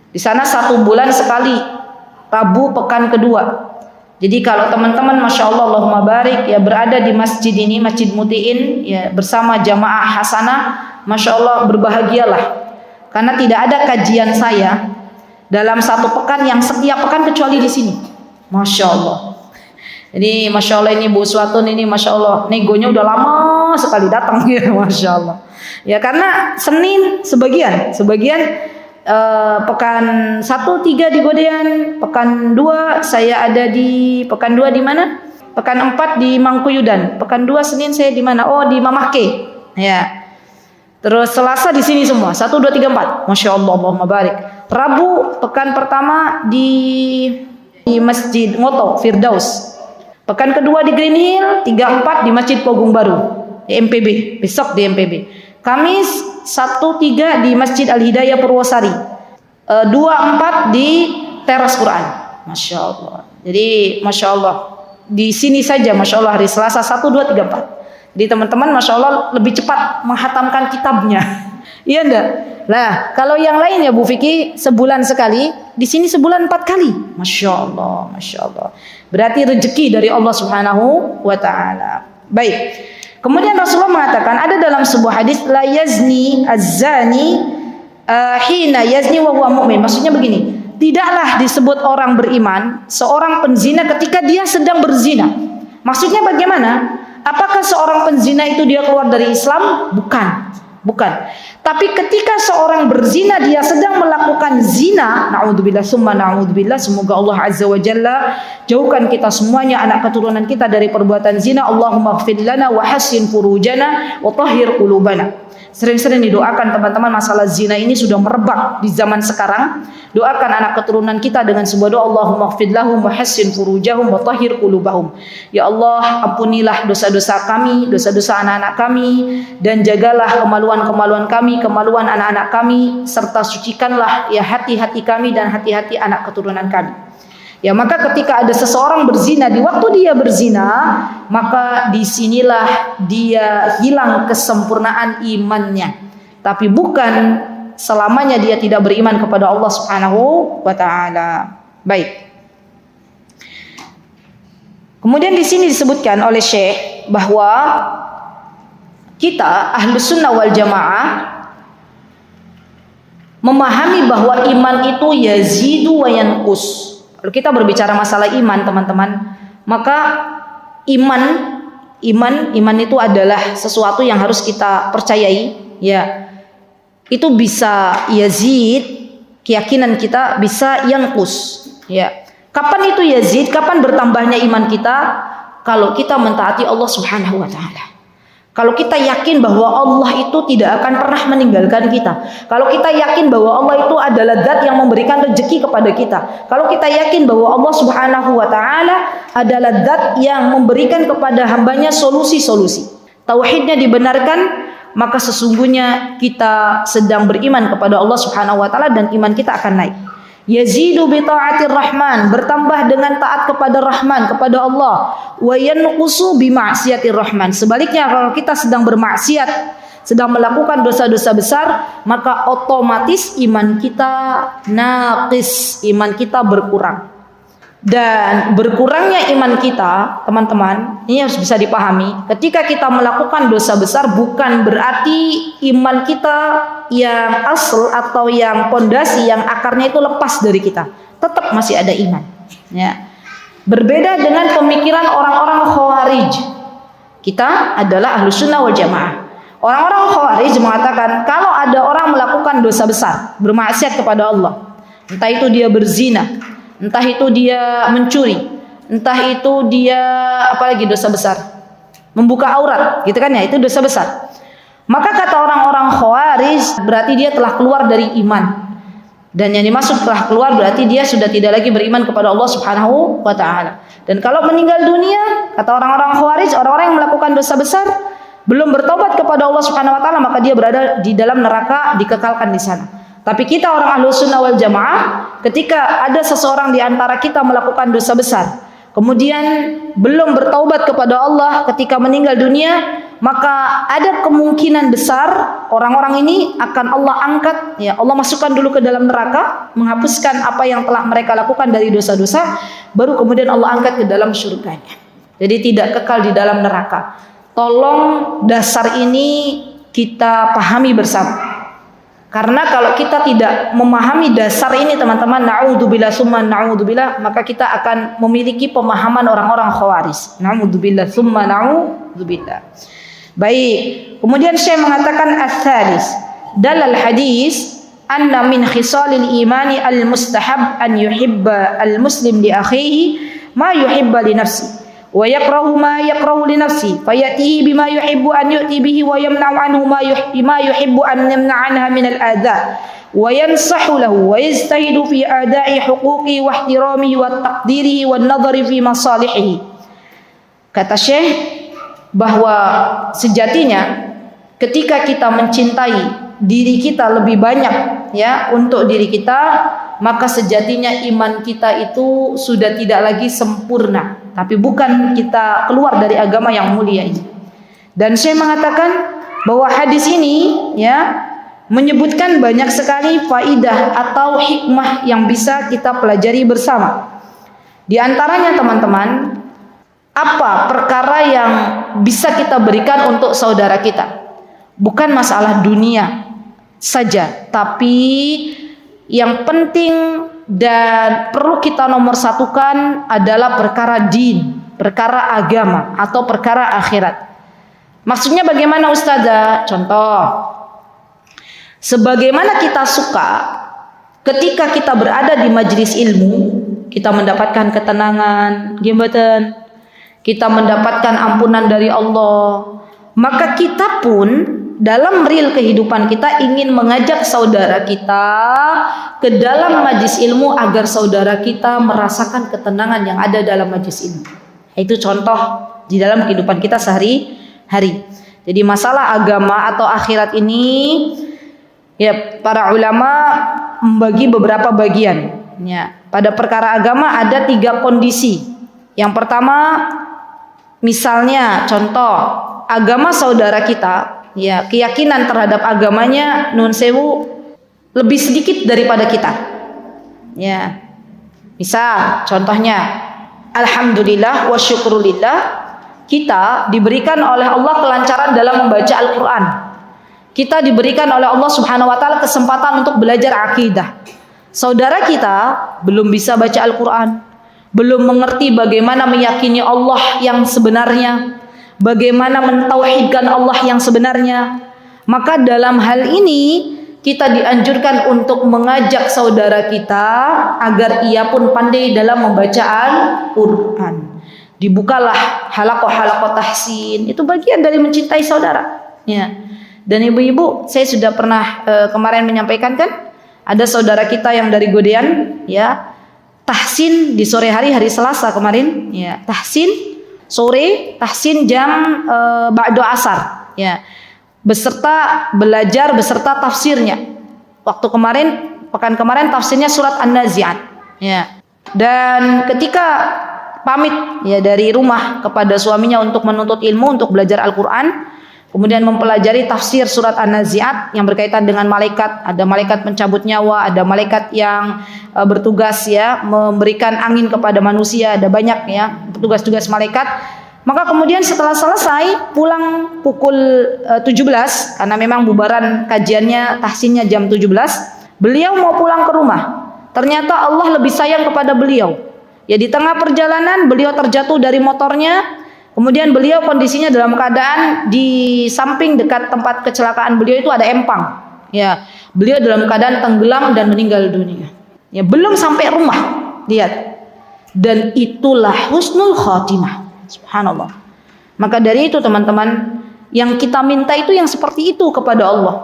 Di sana 1 bulan sekali, Rabu pekan kedua. Jadi kalau teman-teman, masya Allah, Allahumma barik, ya berada di masjid ini, Masjid Mutiin, ya bersama jamaah hasanah, masya Allah berbahagialah. Karena tidak ada kajian saya dalam 1 pekan yang setiap pekan kecuali di sini. Masya Allah. Jadi Masya Allah ini Bu Suatun ini Masya Allah negonya udah lama sekali datang ya, Masya Allah. Ya karena Senin sebagian pekan 1, 3 di Godean, pekan 2 saya ada di pekan 2 di mana? Pekan 4 di Mangkuyudan, pekan 2 Senin saya di mana? Oh di Mamahke. Ya. Terus Selasa di sini semua. 1, 2, 3, 4. Masya Allah, Allahumma barik. Rabu pekan pertama di Masjid Ngoto Firdaus. Pekan kedua di Green Hill. 3, 4 di Masjid Pogung Baru di MPB. Besok di MPB. Kamis 1, 3 di Masjid Al Hidayah Purwosari. 2, 4 di Teras Quran. Masya Allah. Jadi Masya Allah. Di sini saja Masya Allah hari Selasa 1, 2, 3, 4. Jadi teman-teman Masya Allah lebih cepat menghatamkan kitabnya. Iya enggak? Nah kalau yang lain ya Bu Vicky sebulan sekali, di sini sebulan 4 kali. Masya Allah, Masya Allah. Berarti rezeki dari Allah Subhanahu wa Ta'ala. Baik. Kemudian Rasulullah mengatakan ada dalam sebuah hadis, la yazni az-zani hina yazni wa huwa mu'min. Maksudnya begini, tidaklah disebut orang beriman seorang penzina ketika dia sedang berzina. Maksudnya bagaimana? Apakah seorang penzina itu dia keluar dari Islam? Bukan. Tapi ketika seorang berzina dia sedang melakukan zina, na'udzubillah summa na'udzubillah, semoga Allah Azza wa Jalla jauhkan kita semuanya, anak keturunan kita dari perbuatan zina. Allahumma ighfir lana wa hassin furujana wa tahhir qulubana. Sering-sering didoakan teman-teman, masalah zina ini sudah merebak di zaman sekarang. Doakan anak keturunan kita dengan sebuah doa, Allahumma ighfir lahum wa hassin furujahum wa tahhir qulubahum. Ya Allah, ampunilah dosa-dosa kami, dosa-dosa anak-anak kami, dan jagalah kemaluan-kemaluan kami, kemaluan anak-anak kami, serta sucikanlah ya hati-hati kami dan hati-hati anak keturunan kami. Ya, maka ketika ada seseorang berzina, di waktu dia berzina, maka disinilah dia hilang kesempurnaan imannya. Tapi bukan selamanya dia tidak beriman kepada Allah Subhanahu wa Ta'ala. Baik. Kemudian di sini disebutkan oleh Syekh bahwa kita Ahlus Sunnah wal Jamaah memahami bahwa iman itu yazidu wa yanqus. Kalau kita berbicara masalah iman teman-teman, maka iman itu adalah sesuatu yang harus kita percayai, ya. Itu bisa yazid, keyakinan kita bisa yanqus, ya. Kapan itu yazid? Kapan bertambahnya iman kita? Kalau kita mentaati Allah Subhanahu wa Ta'ala. Kalau kita yakin bahwa Allah itu tidak akan pernah meninggalkan kita. Kalau kita yakin bahwa Allah itu adalah zat yang memberikan rezeki kepada kita. Kalau kita yakin bahwa Allah Subhanahu wa Ta'ala adalah zat yang memberikan kepada hambanya solusi-solusi. Tauhidnya dibenarkan, maka sesungguhnya kita sedang beriman kepada Allah Subhanahu wa Ta'ala dan iman kita akan naik. Yazidu bi ta'atir Rahman, bertambah dengan taat kepada Rahman, kepada Allah. Wa yanqusu bi ma'siyatir Rahman. Sebaliknya kalau kita sedang bermaksiat, sedang melakukan dosa-dosa besar, maka otomatis iman kita naqis, iman kita berkurang. Dan berkurangnya iman kita, teman-teman, ini harus bisa dipahami. Ketika kita melakukan dosa besar, bukan berarti iman kita yang asal atau yang pondasi, yang akarnya itu lepas dari kita. Tetap masih ada iman. Ya. Berbeda dengan pemikiran orang-orang Khawarij. Kita adalah Ahlus Sunnah wal Jamaah. Orang-orang Khawarij mengatakan kalau ada orang melakukan dosa besar, bermaksiat kepada Allah, entah itu dia berzina, entah itu dia mencuri, entah itu dia apalagi dosa besar, membuka aurat, gitu kan ya, itu dosa besar. Maka kata orang-orang Khawarij, berarti dia telah keluar dari iman. Dan yang dimaksud telah keluar berarti dia sudah tidak lagi beriman kepada Allah Subhanahu wa Ta'ala. Dan kalau meninggal dunia, kata orang-orang Khawarij, orang-orang yang melakukan dosa besar belum bertobat kepada Allah Subhanahu wa Ta'ala, maka dia berada di dalam neraka, dikekalkan di sana. Tapi kita orang Ahlus Sunnah wal Jamaah, ketika ada seseorang di antara kita melakukan dosa besar, kemudian belum bertaubat kepada Allah ketika meninggal dunia, maka ada kemungkinan besar orang-orang ini akan Allah angkat, ya Allah masukkan dulu ke dalam neraka, menghapuskan apa yang telah mereka lakukan dari dosa-dosa, baru kemudian Allah angkat ke dalam surganya. Jadi tidak kekal di dalam neraka. Tolong dasar ini kita pahami bersama. Karena kalau kita tidak memahami dasar ini teman-teman, na'udzubillah summa na'udzubillah, maka kita akan memiliki pemahaman orang-orang Khawarij. Na'udzubillah summa na'udzubillah. Baik, kemudian Syekh mengatakan ats-tsalis, dalal hadis anna min khisalil imani al-mustahab an yuhibba al-muslim li akhihi ma yuhibba li nafsi wa yakrahu ma yakrahu li nafsi fayatihi bima yuhibbu an yu'ti bihi wa yamna'u anhu ma yuhibbu an yamna'a anha min al-adha wa yansahu lahu wa yajtahidu fi ada'i huquqi wa ihtiramihi wa taqdirihi wa nadhari fi masalihihi. Kata Syekh bahwa sejatinya ketika kita mencintai diri kita lebih banyak ya untuk diri kita, maka sejatinya iman kita itu sudah tidak lagi sempurna, tapi bukan kita keluar dari agama yang mulia ini. Dan saya mengatakan bahwa hadis ini ya menyebutkan banyak sekali faidah atau hikmah yang bisa kita pelajari bersama. Di antaranya teman-teman, apa perkara yang bisa kita berikan untuk saudara kita? Bukan masalah dunia saja, tapi yang penting dan perlu kita nomor satukan adalah perkara din, perkara agama atau perkara akhirat. Maksudnya bagaimana Ustazah? Contoh, sebagaimana kita suka ketika kita berada di majelis ilmu, kita mendapatkan ketenangan, gimana? Kita mendapatkan ampunan dari Allah, maka kita pun dalam real kehidupan kita ingin mengajak saudara kita ke dalam majlis ilmu agar saudara kita merasakan ketenangan yang ada dalam majlis ilmu. Itu contoh di dalam kehidupan kita sehari-hari. Jadi masalah agama atau akhirat ini ya para ulama membagi beberapa bagian. Ya, pada perkara agama ada 3 kondisi. Yang pertama, misalnya contoh agama saudara kita, ya keyakinan terhadap agamanya nun sewu lebih sedikit daripada kita. Ya, misal contohnya, alhamdulillah wa syukrulillah, kita diberikan oleh Allah kelancaran dalam membaca Al-Quran. Kita diberikan oleh Allah Subhanahu wa Ta'ala kesempatan untuk belajar akidah. Saudara kita belum bisa baca Al-Quran, belum mengerti bagaimana meyakini Allah yang sebenarnya, bagaimana mentauhidkan Allah yang sebenarnya. Maka dalam hal ini kita dianjurkan untuk mengajak saudara kita agar ia pun pandai dalam membaca Al-Quran. Dibukalah halaqah-halaqah tahsin, itu bagian dari mencintai saudara. Ya. Dan ibu-ibu, saya sudah pernah kemarin menyampaikan kan, ada saudara kita yang dari Godean, ya, tahsin di sore hari Selasa kemarin, ya, tahsin sore, tahsin jam ba'da asar, ya, beserta belajar beserta tafsirnya. Waktu kemarin, pekan kemarin tafsirnya surat An-Nazi'at, ya. Dan ketika pamit ya dari rumah kepada suaminya untuk menuntut ilmu, untuk belajar Al-Quran, kemudian mempelajari tafsir surat An-Nazi'at yang berkaitan dengan malaikat. Ada malaikat pencabut nyawa, ada malaikat yang bertugas ya memberikan angin kepada manusia, ada banyak ya tugas-tugas malaikat. Maka kemudian setelah selesai pulang pukul 17, karena memang bubaran kajiannya tahsinnya jam 17, beliau mau pulang ke rumah. Ternyata Allah lebih sayang kepada beliau. Ya, di tengah perjalanan beliau terjatuh dari motornya. Kemudian beliau kondisinya dalam keadaan di samping dekat tempat kecelakaan beliau itu ada empang. Ya, beliau dalam keadaan tenggelam dan meninggal dunia. Ya, belum sampai rumah. Lihat. Dan itulah husnul khatimah. Subhanallah. Maka dari itu teman-teman, yang kita minta itu yang seperti itu kepada Allah.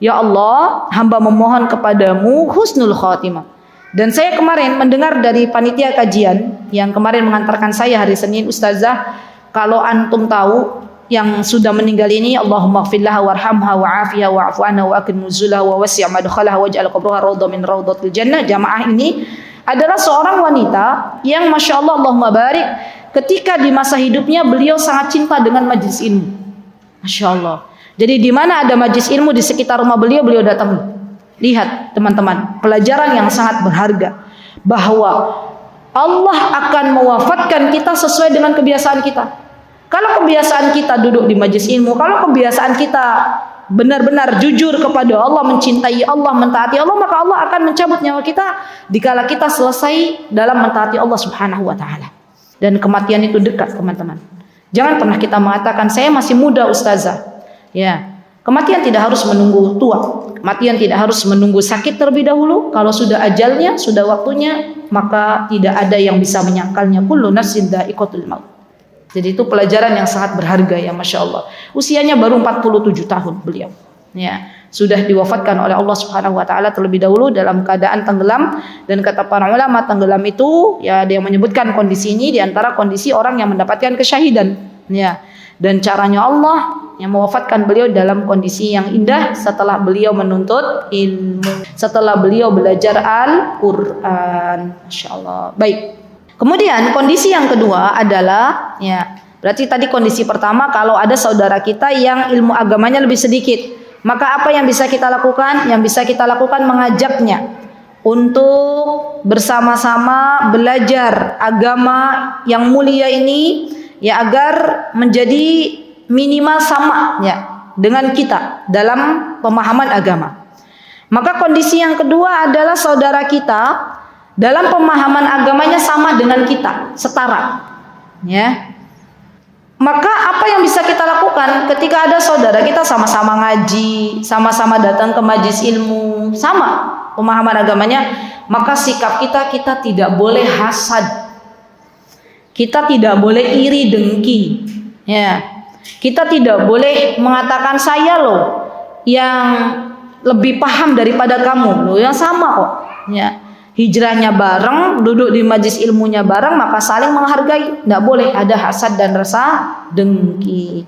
Ya Allah, hamba memohon kepadamu husnul khatimah. Dan saya kemarin mendengar dari panitia kajian yang kemarin mengantarkan saya hari Senin, Ustazah, kalau antum tahu yang sudah meninggal ini, Allahumma gfirlaha warhamha wa'afiha wa'afu anha wa akrim nuzulaha wa wasi' madkhalaha waj'al qabraha rawdah min rawdatil jannah. Jamaah ini adalah seorang wanita yang Masya Allah, Allahumma barik, ketika di masa hidupnya beliau sangat cinta dengan majlis ilmu. Masya Allah. Jadi di mana ada majlis ilmu di sekitar rumah beliau, beliau datang. Lihat teman-teman, pelajaran yang sangat berharga, bahwa Allah akan mewafatkan kita sesuai dengan kebiasaan kita. Kalau kebiasaan kita duduk di majelis ilmu, kalau kebiasaan kita benar-benar jujur kepada Allah, mencintai Allah, mentaati Allah, maka Allah akan mencabut nyawa kita dikala kita selesai dalam mentaati Allah Subhanahu wa Ta'ala. Dan kematian itu dekat teman-teman. Jangan pernah kita mengatakan saya masih muda Ustazah. Ya, Kematian tidak harus menunggu tua. Kematian tidak harus menunggu sakit terlebih dahulu. Kalau sudah ajalnya, sudah waktunya, maka tidak ada yang bisa menyangkalnya. Kullu nafsin dha'iqatul maut. Jadi itu pelajaran yang sangat berharga ya, Masya Allah. Usianya baru 47 tahun beliau. Ya, sudah diwafatkan oleh Allah Subhanahu wa taala terlebih dahulu dalam keadaan tenggelam, dan kata para ulama tenggelam itu ya ada yang menyebutkan kondisi ini di antara kondisi orang yang mendapatkan kesyahidan. Ya. Dan caranya Allah yang mewafatkan beliau dalam kondisi yang indah setelah beliau menuntut ilmu, setelah beliau belajar Al-Qur'an. Masya Allah. Baik. Kemudian kondisi yang kedua adalah ya, berarti tadi kondisi pertama kalau ada saudara kita yang ilmu agamanya lebih sedikit, maka apa yang bisa kita lakukan? Yang bisa kita lakukan mengajaknya untuk bersama-sama belajar agama yang mulia ini, ya, agar menjadi minimal sama ya dengan kita dalam pemahaman agama. Maka kondisi yang kedua adalah saudara kita dalam pemahaman agamanya sama dengan kita, setara. Ya. Maka apa yang bisa kita lakukan ketika ada saudara kita sama-sama ngaji, sama-sama datang ke majelis ilmu, sama pemahaman agamanya, maka sikap kita tidak boleh hasad. Kita tidak boleh iri dengki. Ya. Kita tidak boleh mengatakan saya loh yang lebih paham daripada kamu, loh yang sama kok. Ya. Hijrahnya bareng, duduk di majelis ilmunya bareng, maka saling menghargai. Tidak boleh ada hasad dan rasa dengki.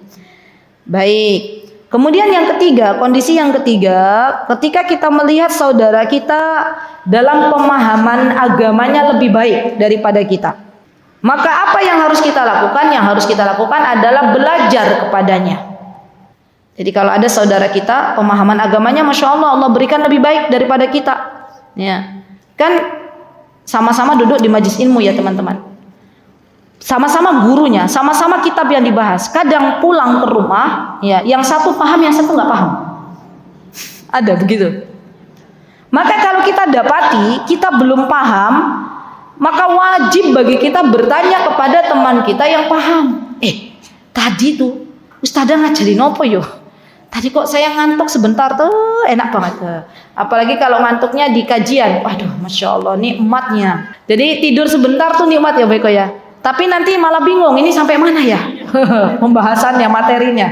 Baik. Kemudian yang ketiga, kondisi yang ketiga, ketika kita melihat saudara kita dalam pemahaman agamanya lebih baik daripada kita, maka apa yang harus kita lakukan? Yang harus kita lakukan adalah belajar kepadanya. Jadi kalau ada saudara kita pemahaman agamanya, Masya Allah, Allah berikan lebih baik daripada kita. Ya, kan sama-sama duduk di majelis ilmu ya teman-teman. Sama-sama gurunya, sama-sama kitab yang dibahas. Kadang pulang ke rumah, ya, yang satu paham, yang satu nggak paham. Ada begitu. Maka kalau kita dapati kita belum paham, maka wajib bagi kita bertanya kepada teman kita yang paham. Tadi tuh Ustadzah ngajarin apa yo? Tadi kok saya ngantuk sebentar tuh, enak banget tuh. Apalagi kalau ngantuknya di kajian. Waduh, Masya Allah, nikmatnya. Jadi tidur sebentar tuh nikmat ya Beko ya. Tapi nanti malah bingung, ini sampai mana ya pembahasannya, materinya.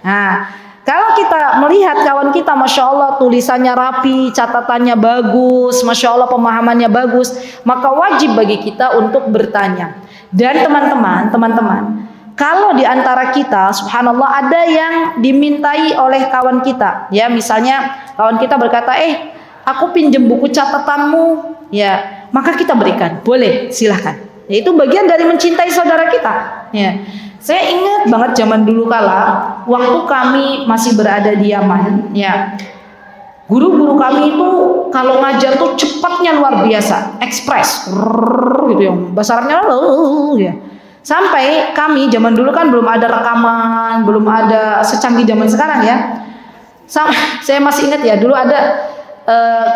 Nah, kalau kita melihat kawan kita, Masya Allah, tulisannya rapi, catatannya bagus, Masya Allah, pemahamannya bagus, maka wajib bagi kita untuk bertanya. Dan teman-teman, kalau di antara kita, subhanallah, ada yang dimintai oleh kawan kita, ya, misalnya kawan kita berkata, aku pinjem buku catatanmu, ya, maka kita berikan, boleh, silahkan. Ya, itu bagian dari mencintai saudara kita. Ya. Saya ingat banget zaman dulu kala, waktu kami masih berada di Yaman, ya, guru-guru kami itu kalau ngajar tuh cepatnya luar biasa, ekspres, gitu ya, bahasa Arabnya, ya. Sampai kami zaman dulu kan belum ada rekaman, belum ada secanggih zaman sekarang ya. Saya masih ingat ya, dulu ada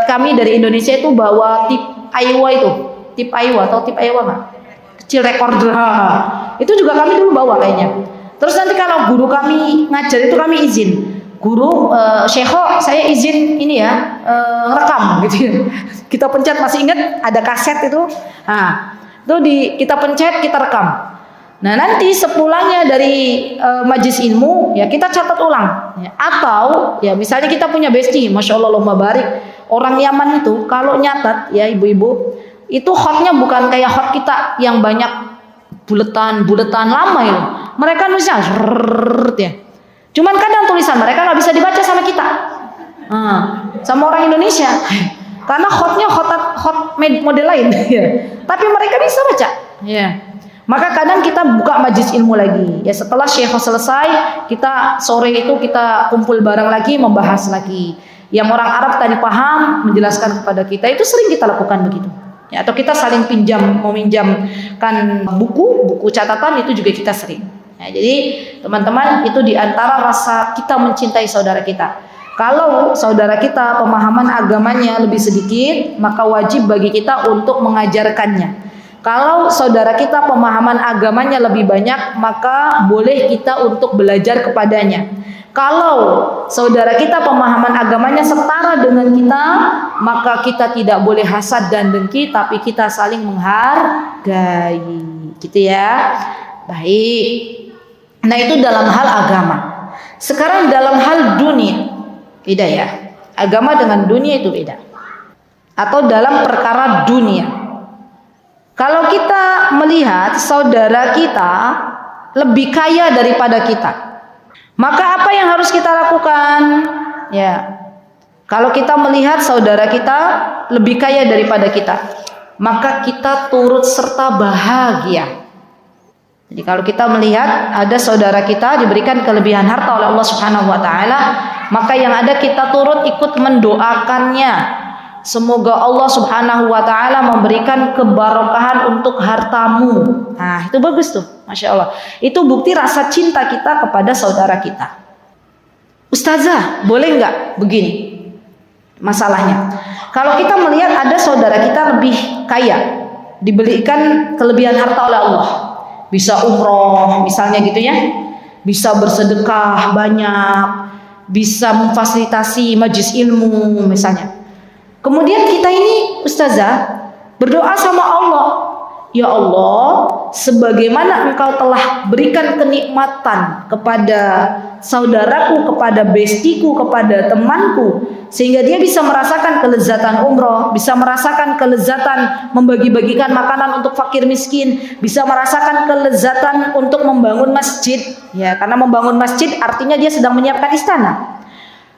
kami dari Indonesia itu bawa tip Aiwa itu, tip Aiwa atau tip Aiwa nggak? Kecil recorder, itu juga kami dulu bawa kayaknya. Terus nanti kalau guru kami ngajar itu kami izin, guru Syekho saya izin ini ya rekam gitu. Kita pencet, masih ingat ada kaset itu, nah itu kita pencet, kita rekam. Nah nanti sepulangnya dari majelis ilmu ya kita catat ulang ya. Atau ya misalnya kita punya bestie, Masya Allah, lomba barik, orang Yaman itu kalau nyatat ya ibu-ibu, itu hotnya bukan kayak hot kita yang banyak buletan lama ya. Mereka nulisnya ya. Cuman kadang tulisan mereka nggak bisa dibaca sama kita, sama orang Indonesia, karena hotnya hot model lain. Tapi mereka bisa baca. Ya. Maka kadang kita buka majelis ilmu lagi. Ya setelah syekh selesai, kita sore itu kita kumpul bareng lagi, membahas lagi. Yang orang Arab tadi paham, menjelaskan kepada kita, itu sering kita lakukan begitu. Ya, atau kita saling meminjamkan buku catatan, itu juga kita sering. Ya, jadi teman-teman, itu diantara rasa kita mencintai saudara kita. Kalau saudara kita pemahaman agamanya lebih sedikit, maka wajib bagi kita untuk mengajarkannya. Kalau saudara kita pemahaman agamanya lebih banyak, maka boleh kita untuk belajar kepadanya. Kalau saudara kita pemahaman agamanya setara dengan kita, maka kita tidak boleh hasad dan dengki, tapi kita saling menghargai. Gitu ya. Baik. Nah, itu dalam hal agama. Sekarang dalam hal dunia, beda ya. Agama dengan dunia itu beda. Atau dalam perkara dunia. Kalau kita melihat saudara kita lebih kaya daripada kita, maka apa yang harus kita lakukan? Ya, kalau kita melihat saudara kita lebih kaya daripada kita, maka kita turut serta bahagia. Jadi kalau kita melihat ada saudara kita diberikan kelebihan harta oleh Allah Subhanahu wa taala, maka yang ada kita turut ikut mendoakannya. Semoga Allah Subhanahu wa taala memberikan keberkahan untuk hartamu. Nah, itu bagus tuh, Masya Allah. Itu bukti rasa cinta kita kepada saudara kita. Ustazah, boleh nggak begini? Masalahnya, kalau kita melihat ada saudara kita lebih kaya, diberikan kelebihan harta oleh Allah, bisa umroh misalnya gitu ya, bisa bersedekah banyak, bisa memfasilitasi majelis ilmu misalnya. Kemudian kita ini ustazah berdoa sama Allah, ya Allah, sebagaimana engkau telah berikan kenikmatan kepada saudaraku, kepada bestiku, kepada temanku, sehingga dia bisa merasakan kelezatan umroh, bisa merasakan kelezatan membagi-bagikan makanan untuk fakir miskin, bisa merasakan kelezatan untuk membangun masjid, ya, karena membangun masjid artinya dia sedang menyiapkan istana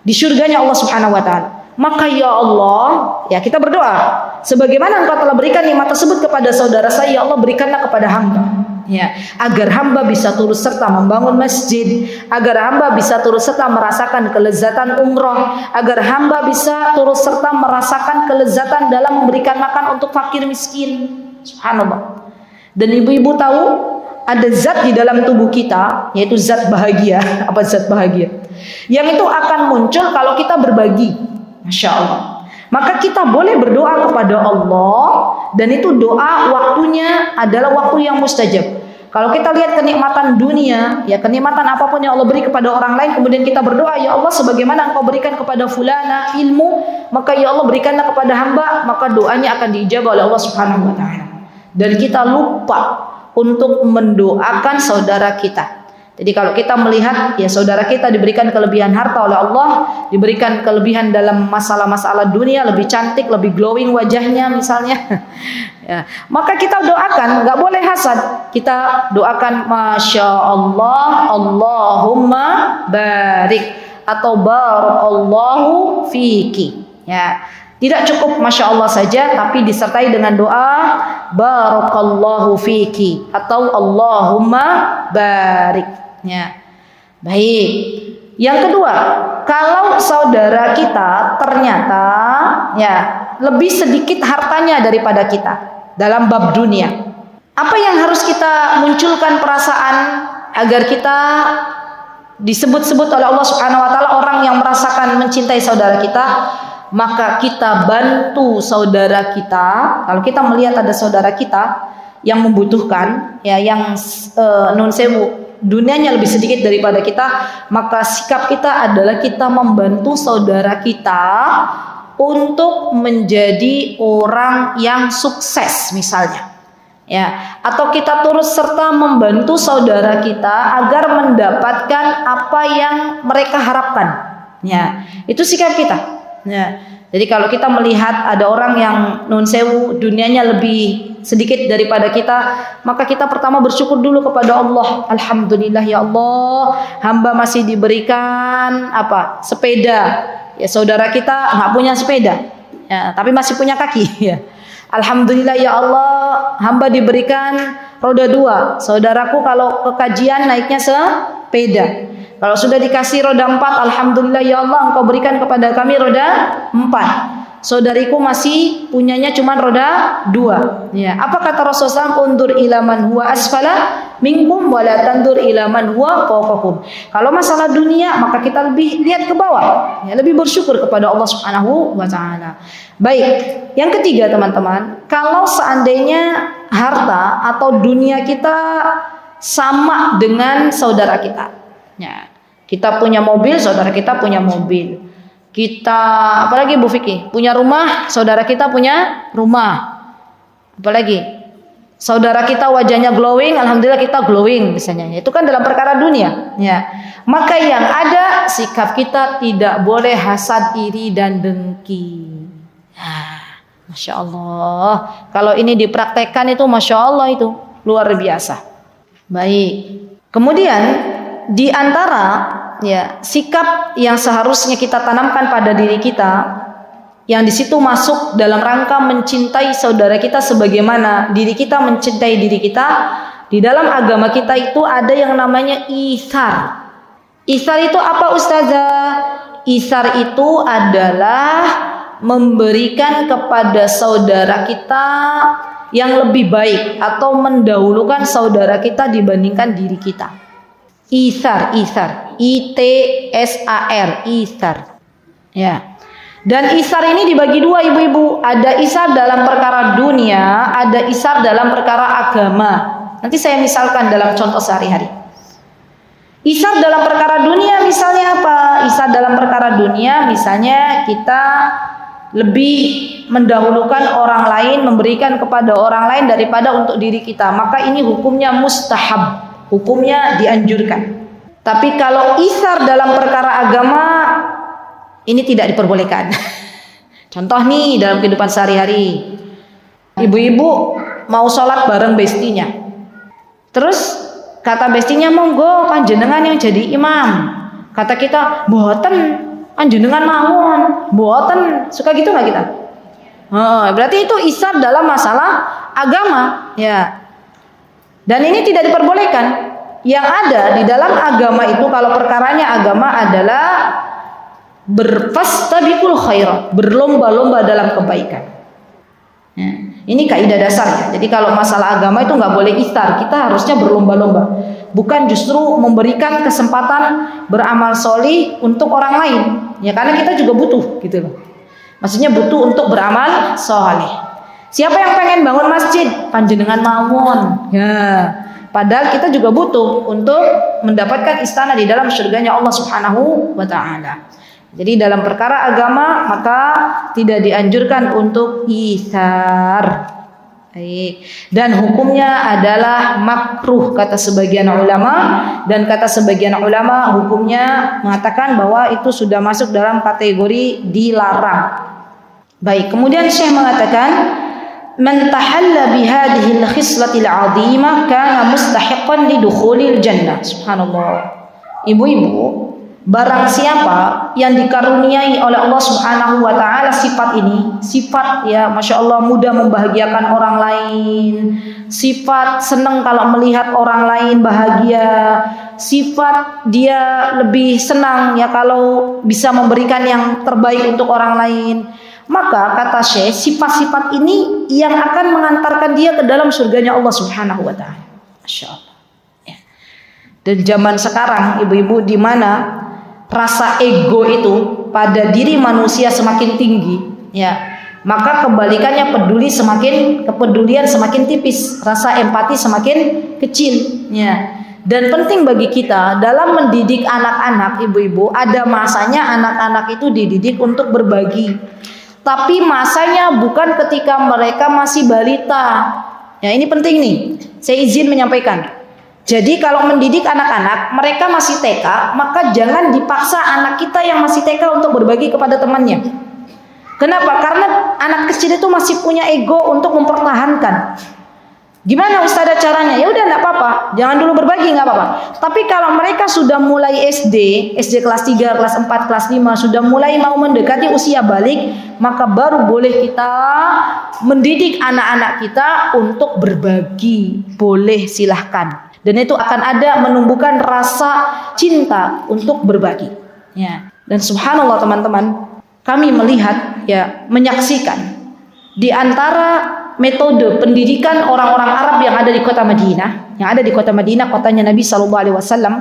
di surganya Allah Subhanahu wa taala. Maka ya Allah, ya kita berdoa, sebagaimana engkau telah berikan nikmat tersebut kepada saudara saya, ya Allah berikanlah kepada hamba, ya, agar hamba bisa turut serta membangun masjid, agar hamba bisa turut serta merasakan kelezatan umroh, agar hamba bisa turut serta merasakan kelezatan dalam memberikan makan untuk fakir miskin. Subhanallah. Dan ibu-ibu tahu ada zat di dalam tubuh kita, yaitu zat bahagia. Apa zat bahagia? Yang itu akan muncul kalau kita berbagi. Masya Allah. Maka kita boleh berdoa kepada Allah, dan itu doa waktunya adalah waktu yang mustajab. Kalau kita lihat kenikmatan dunia, ya kenikmatan apapun yang Allah beri kepada orang lain, kemudian kita berdoa, ya Allah sebagaimana engkau berikan kepada fulana ilmu, maka ya Allah berikanlah kepada hamba, maka doanya akan diijabah oleh Allah Subhanahu wa taala. Dan kita lupa untuk mendoakan saudara kita. Jadi kalau kita melihat ya saudara kita diberikan kelebihan harta oleh Allah, diberikan kelebihan dalam masalah-masalah dunia, lebih cantik, lebih glowing wajahnya misalnya, ya, maka kita doakan, nggak boleh hasad. Kita doakan Masya Allah, Allahumma barik, atau barakallahu fiki. Ya, tidak cukup Masya Allah saja, tapi disertai dengan doa barakallahu fiki atau Allahumma barik. Ya. Baik. Yang kedua, kalau saudara kita ternyata ya lebih sedikit hartanya daripada kita dalam bab dunia, apa yang harus kita munculkan perasaan agar kita disebut-sebut oleh Allah Subhanahu wa taala orang yang merasakan mencintai saudara kita? Maka kita bantu saudara kita. Kalau kita melihat ada saudara kita yang membutuhkan, ya, yang nun sewu dunianya lebih sedikit daripada kita, maka sikap kita adalah kita membantu saudara kita untuk menjadi orang yang sukses misalnya, ya, atau kita turut serta membantu saudara kita agar mendapatkan apa yang mereka harapkan, ya, itu sikap kita, ya. Jadi kalau kita melihat ada orang yang nun sewu dunianya lebih sedikit daripada kita, maka kita pertama bersyukur dulu kepada Allah. Alhamdulillah ya Allah, hamba masih diberikan apa? Sepeda. Ya saudara kita nggak punya sepeda, ya, tapi masih punya kaki. Ya. Alhamdulillah ya Allah, hamba diberikan roda 2. Saudaraku kalau ke kajian naiknya sepeda. Kalau sudah dikasih roda 4, alhamdulillah ya Allah, engkau berikan kepada kami roda 4. Saudariku masih punyanya cuma roda 2. Ya, apa kata Rasulullah? Undur ila man huwa asfala minkum wa la tandur ila man huwa fawqakum. Kalau masalah dunia, maka kita lebih lihat ke bawah, ya, lebih bersyukur kepada Allah Subhanahu wa taala. Baik, yang ketiga teman-teman, kalau seandainya harta atau dunia kita sama dengan saudara kita. Ya. Kita punya mobil, saudara kita punya mobil. Kita, apalagi Bu Fikri, punya rumah, saudara kita punya rumah. Apalagi saudara kita wajahnya glowing, alhamdulillah kita glowing misalnya. Itu kan dalam perkara dunia. Ya. Maka yang ada sikap kita tidak boleh hasad, iri dan dengki. Ya. Masya Allah. Kalau ini dipraktekkan itu Masya Allah itu luar biasa. Baik. Kemudian di antara ya sikap yang seharusnya kita tanamkan pada diri kita, yang di situ masuk dalam rangka mencintai saudara kita sebagaimana diri kita mencintai diri kita, di dalam agama kita itu ada yang namanya itsar. Itsar itu apa Ustazah? Itsar itu adalah memberikan kepada saudara kita yang lebih baik atau mendahulukan saudara kita dibandingkan diri kita. Itsar, ITSAR, itsar. Ya. Dan itsar ini dibagi dua ibu-ibu. Ada itsar dalam perkara dunia, ada itsar dalam perkara agama. Nanti saya misalkan dalam contoh sehari-hari. Itsar dalam perkara dunia misalnya apa? Itsar dalam perkara dunia misalnya kita lebih mendahulukan orang lain, memberikan kepada orang lain daripada untuk diri kita. Maka ini hukumnya mustahab. Hukumnya dianjurkan. Tapi kalau itsar dalam perkara agama ini tidak diperbolehkan. Contoh nih dalam kehidupan sehari-hari. Ibu-ibu mau sholat bareng bestinya. Terus kata bestinya, monggo panjenengan yang jadi imam. Kata kita, mboten, panjenengan mawon, mboten. Suka gitu nggak kita? Berarti itu itsar dalam masalah agama, ya. Dan ini tidak diperbolehkan. Yang ada di dalam agama itu kalau perkaranya agama adalah berfastabiqul khairat, berlomba-lomba dalam kebaikan. Ya, ini kaidah dasarnya. Jadi kalau masalah agama itu nggak boleh itsar, kita harusnya berlomba-lomba. Bukan justru memberikan kesempatan beramal solih untuk orang lain. Ya karena kita juga butuh, gitu loh. Maksudnya butuh untuk beramal soleh. Siapa yang pengen bangun masjid? Panjenengan mawon. Ya. Padahal kita juga butuh untuk mendapatkan istana di dalam surganya Allah Subhanahu wa taala. Jadi dalam perkara agama maka tidak dianjurkan untuk itsar. Baik. Dan hukumnya adalah makruh kata sebagian ulama, dan kata sebagian ulama hukumnya mengatakan bahwa itu sudah masuk dalam kategori dilarang. Baik, kemudian Syekh mengatakan man tahalla bihadhihi al-khislatil 'azimah kana mustahiqqan lidukhulil jannah. Subhanallah. Ibu-ibu, barang siapa yang dikaruniai oleh Allah Subhanahu wa taala sifat ini, sifat ya Masya Allah mudah membahagiakan orang lain, sifat senang kalau melihat orang lain bahagia, sifat dia lebih senang ya kalau bisa memberikan yang terbaik untuk orang lain. Maka kata Syekh, sifat-sifat ini yang akan mengantarkan dia ke dalam surganya Allah Subhanahu wa taala. Masya Allah. Ya. Dan zaman sekarang ibu-ibu di mana rasa ego itu pada diri manusia semakin tinggi, ya, maka kebalikannya kepedulian semakin tipis, rasa empati semakin kecil, ya. Dan penting bagi kita dalam mendidik anak-anak, ibu-ibu, ada masanya anak-anak itu dididik untuk berbagi. Tapi masanya bukan ketika mereka masih balita. Ya, ini penting nih. Saya izin menyampaikan. Jadi kalau mendidik anak-anak, mereka masih TK, maka jangan dipaksa anak kita yang masih TK untuk berbagi kepada temannya. Kenapa? Karena anak kecil itu masih punya ego untuk mempertahankan. Gimana Ustazah caranya? Ya udah enggak apa-apa, jangan dulu berbagi enggak apa-apa. Tapi kalau mereka sudah mulai SD kelas 3, kelas 4, kelas 5 sudah mulai mau mendekati usia balik, maka baru boleh kita mendidik anak-anak kita untuk berbagi. Boleh, silahkan. Dan itu akan ada menumbuhkan rasa cinta untuk berbagi. Ya. Dan subhanallah teman-teman, kami melihat ya, menyaksikan di antara metode pendidikan orang-orang Arab yang ada di kota Madinah, kotanya Nabi SAW,